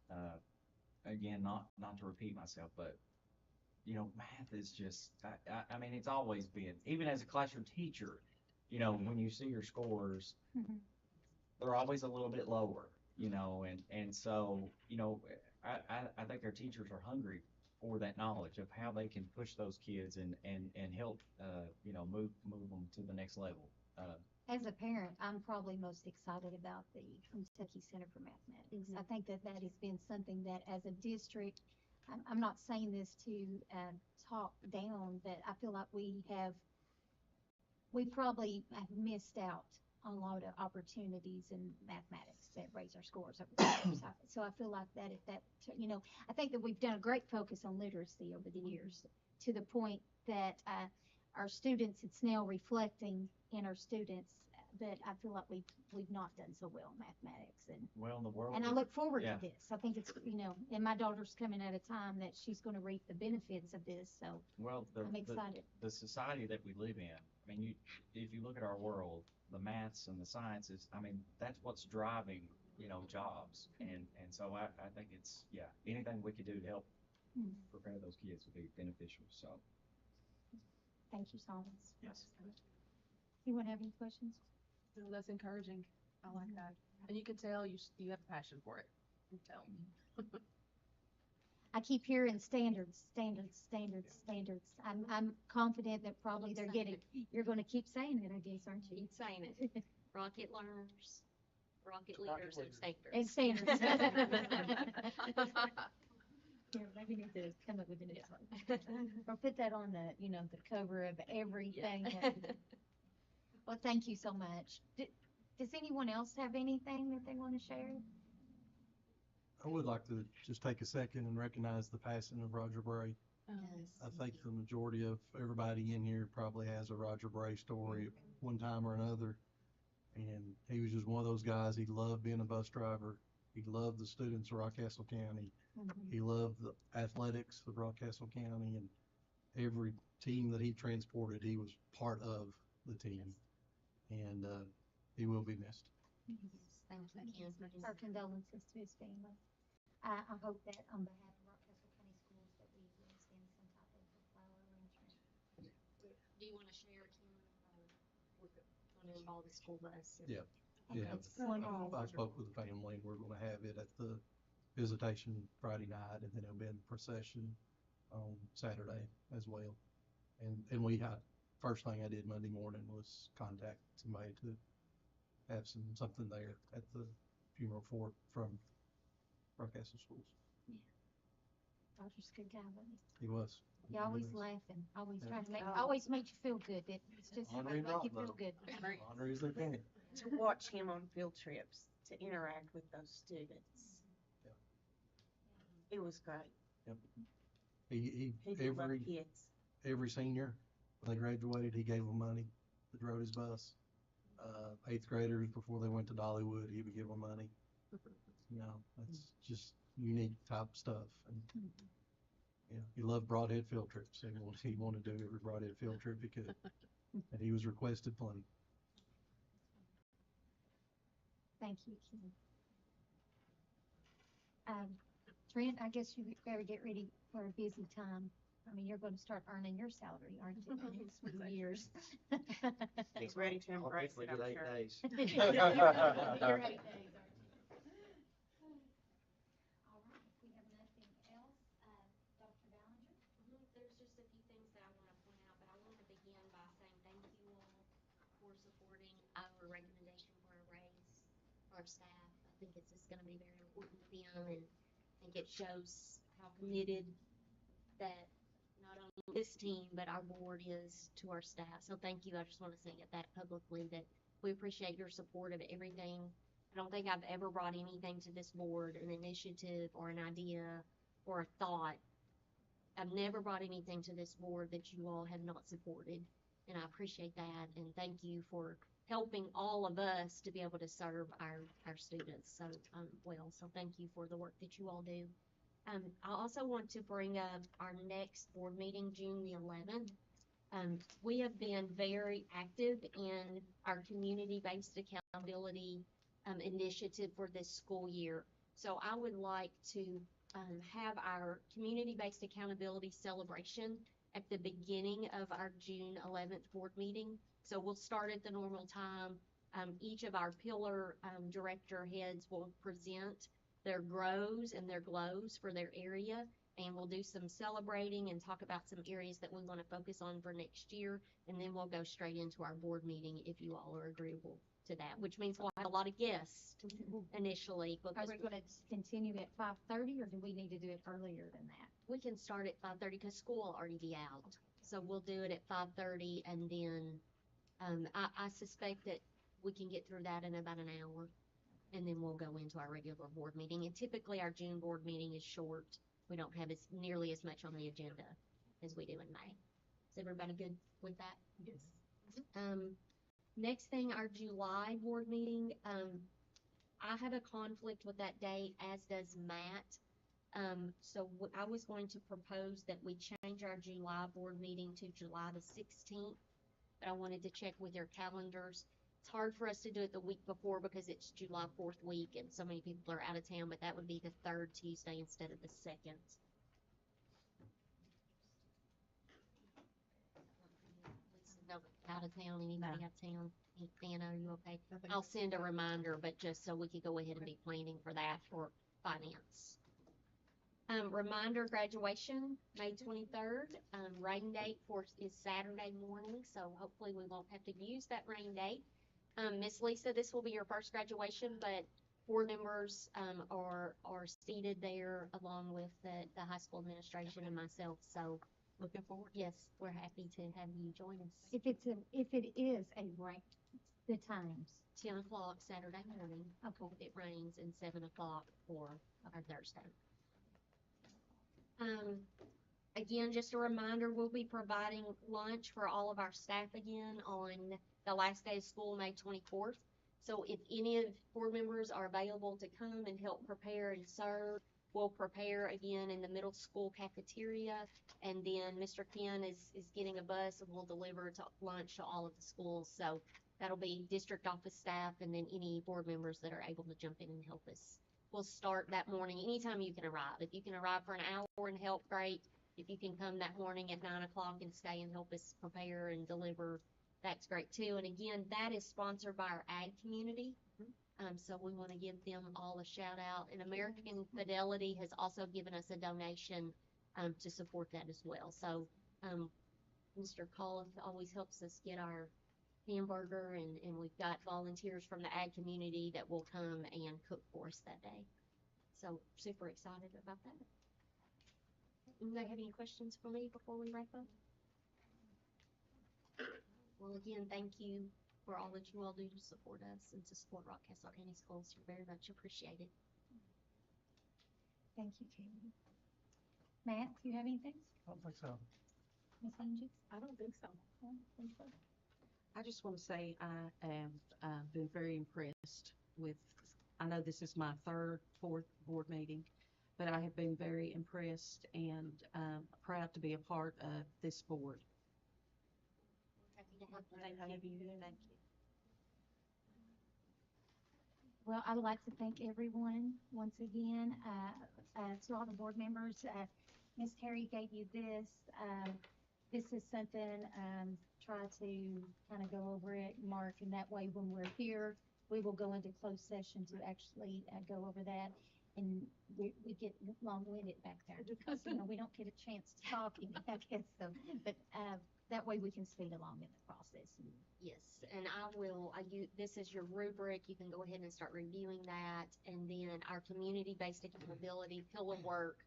Again, not to repeat myself, but math is just, I mean, it's always been, even as a classroom teacher, when you see your scores, they're always a little bit lower, and so, I think our teachers are hungry for that knowledge of how they can push those kids and help, move them to the next level. As a parent, I'm probably most excited about the Kentucky Center for Mathematics. I think that has been something that as a district, I'm not saying this to talk down, but I feel like we probably have missed out on a lot of opportunities in mathematics that raise our scores over the years. So I feel like that I think that we've done a great focus on literacy over the years to the point that our students, it's now reflecting in our students, but I feel like we've not done so well in mathematics. Well, in the world. And I look forward to this. I think it's, and my daughter's coming at a time that she's going to reap the benefits of this. So I'm excited. The society that we live in, I mean, if you look at our world, the maths and the sciences, I mean, that's what's driving, jobs. And so I think it's, anything we could do to help prepare those kids would be beneficial. So. Thank you, Solomon. Yes. Anyone have any questions? No, that's encouraging. I like that. And you can tell you have a passion for it. You can tell. I keep hearing standards. I'm confident that probably you're going to keep saying it, I guess, aren't you? Keep saying it. Rocket learners, rocket leaders, and standards. Yeah, maybe we need to come up with a new one. Or put that on the cover of everything. Yeah. Well, thank you so much. Does anyone else have anything that they want to share? I would like to just take a second and recognize the passing of Roger Bray. I think the majority of everybody in here probably has a Roger Bray story at one time or another. And he was just one of those guys. He loved being a bus driver. He loved the students of Rockcastle County. He loved the athletics of Rockcastle County, and every team that he transported, he was part of the team. And he will be missed. Thank you. Our condolences to his family. I hope that on behalf of Rockcastle County Schools that we will send some type of a flower arrangement. Do you want to share, Kim, we're going to involve the school bus? Yeah. Okay. Yeah. I spoke with the family, and we're going to have it at the visitation Friday night, and then it'll be in the procession on Saturday as well. And we had, first thing I did Monday morning was contact somebody to have something there at the funeral from Rockcastle Schools. Yeah. Roger's a good guy, wasn't he? He was. He always laughing, always Yeah. trying to always makes you feel good. It's just Honor make you feel good. Honor is their parent. To watch him on field trips, to interact with those students. It was great. Yep. He He loved kids. every senior, when they graduated, he gave them money that rode his bus. Eighth graders, before they went to Dollywood, he would give them money. You know, that's just unique type stuff. And yeah, he loved Broadhead field trips. He wanted to do every Broadhead field trip he could. And he was requested plenty. Thank you, Kim. Trent, I guess you better get ready for a busy time. I mean, you're going to start earning your salary, aren't you, in the next few years? He's ready to embrace it, I'm sure. Days. You're 8 days, aren't you? All right, if we have nothing else, Dr. Ballinger? There's just a few things that I want to point out, but I want to begin by saying thank you all for supporting our recommendation for a raise for our staff. I think it's just going to be very important to them, and I think it shows how committed that not only this team, but our board is to our staff. So thank you. I just want to say that publicly, that we appreciate your support of everything. I don't think I've ever brought anything to this board, an initiative or an idea or a thought. I've never brought anything to this board that you all have not supported, and I appreciate that. And thank you for helping all of us to be able to serve our students so well. So thank you for the work that you all do. I also want to bring up our next board meeting, June the 11th. We have been very active in our community-based accountability initiative for this school year. So I would like to have our community-based accountability celebration at the beginning of our June 11th board meeting. So we'll start at the normal time. Each of our pillar director heads will present their grows and their glows for their area, and we'll do some celebrating and talk about some areas that we want to focus on for next year, and then we'll go straight into our board meeting if you all are agreeable to that, which means we'll have a lot of guests initially. Are we going to continue at 5:30, or do we need to do it earlier than that? We can start at 5:30 because school will already be out, so we'll do it at 5:30, and then I suspect that we can get through that in about an hour. And then we'll go into our regular board meeting. And typically our June board meeting is short. We don't have nearly as much on the agenda as we do in May. Is everybody good with that? Yes. Next thing, our July board meeting. I have a conflict with that date, as does Matt. So I was going to propose that we change our July board meeting to July the 16th. But I wanted to check with your calendars. It's hard for us to do it the week before because it's July 4th week and so many people are out of town, but that would be the 3rd Tuesday instead of the 2nd. No, out of town, anybody out of town? Anna, are you okay? I'll send a reminder, but just so we could go ahead and be planning for that for finance. Reminder, graduation, May 23rd. Rain date is Saturday morning, so hopefully we won't have to use that rain date. Miss Lisa, this will be your first graduation, but board members are seated there along with the high school administration and myself. So Looking forward. yes, we're happy to have you join us. If it is a rank, the times. 10 o'clock Saturday morning. Okay. If it rains, and 7 o'clock for our Thursday. Again, just a reminder, we'll be providing lunch for all of our staff again on the last day of school, May 24th. So if any of board members are available to come and help prepare and serve, we'll prepare again in the middle school cafeteria. And then Mr. Ken is getting a bus and will deliver lunch to all of the schools. So that'll be district office staff and then any board members that are able to jump in and help us. We'll start that morning anytime you can arrive. If you can arrive for an hour and help, great. If you can come that morning at 9 o'clock and stay and help us prepare and deliver, that's great too. And again, that is sponsored by our ag community. So we want to give them all a shout out. And American Fidelity has also given us a donation to support that as well. So Mr. Call always helps us get our hamburger, and we've got volunteers from the ag community that will come and cook for us that day. So super excited about that. Anybody have any questions for me before we wrap up? Well, again, thank you for all that you all do to support us and to support Rockcastle County Schools. You're very much appreciated. Thank you, Katie. Matt, do you have anything? I don't think so. Ms. Angie? I don't think so. Lisa? I just want to say I have been very impressed with, I know this is my fourth board meeting, but I have been very impressed and proud to be a part of this board. Happy to have you. Thank you. Well, I'd like to thank everyone once again, to all the board members. Ms. Terry gave you this. This is something, try to kind of go over it, Mark, and that way when we're here, we will go into closed session to actually go over that. And we get long-winded back there because, we don't get a chance to talk, I guess, so, but, that way we can speed along in the process. Yes, and this is your rubric. You can go ahead and start reviewing that. And then our community-based accountability pillar work,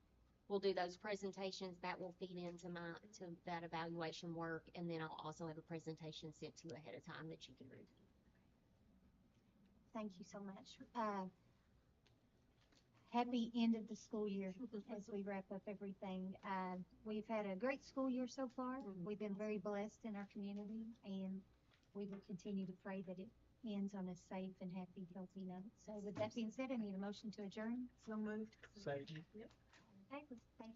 we'll do those presentations that will feed into to that evaluation work. And then I'll also have a presentation sent to you ahead of time that you can review. Thank you so much. Happy end of the school year as we wrap up everything. We've had a great school year so far. We've been very blessed in our community, and we will continue to pray that it ends on a safe and happy, healthy note. So with that being said, I need a motion to adjourn. So moved. Second. Okay, thank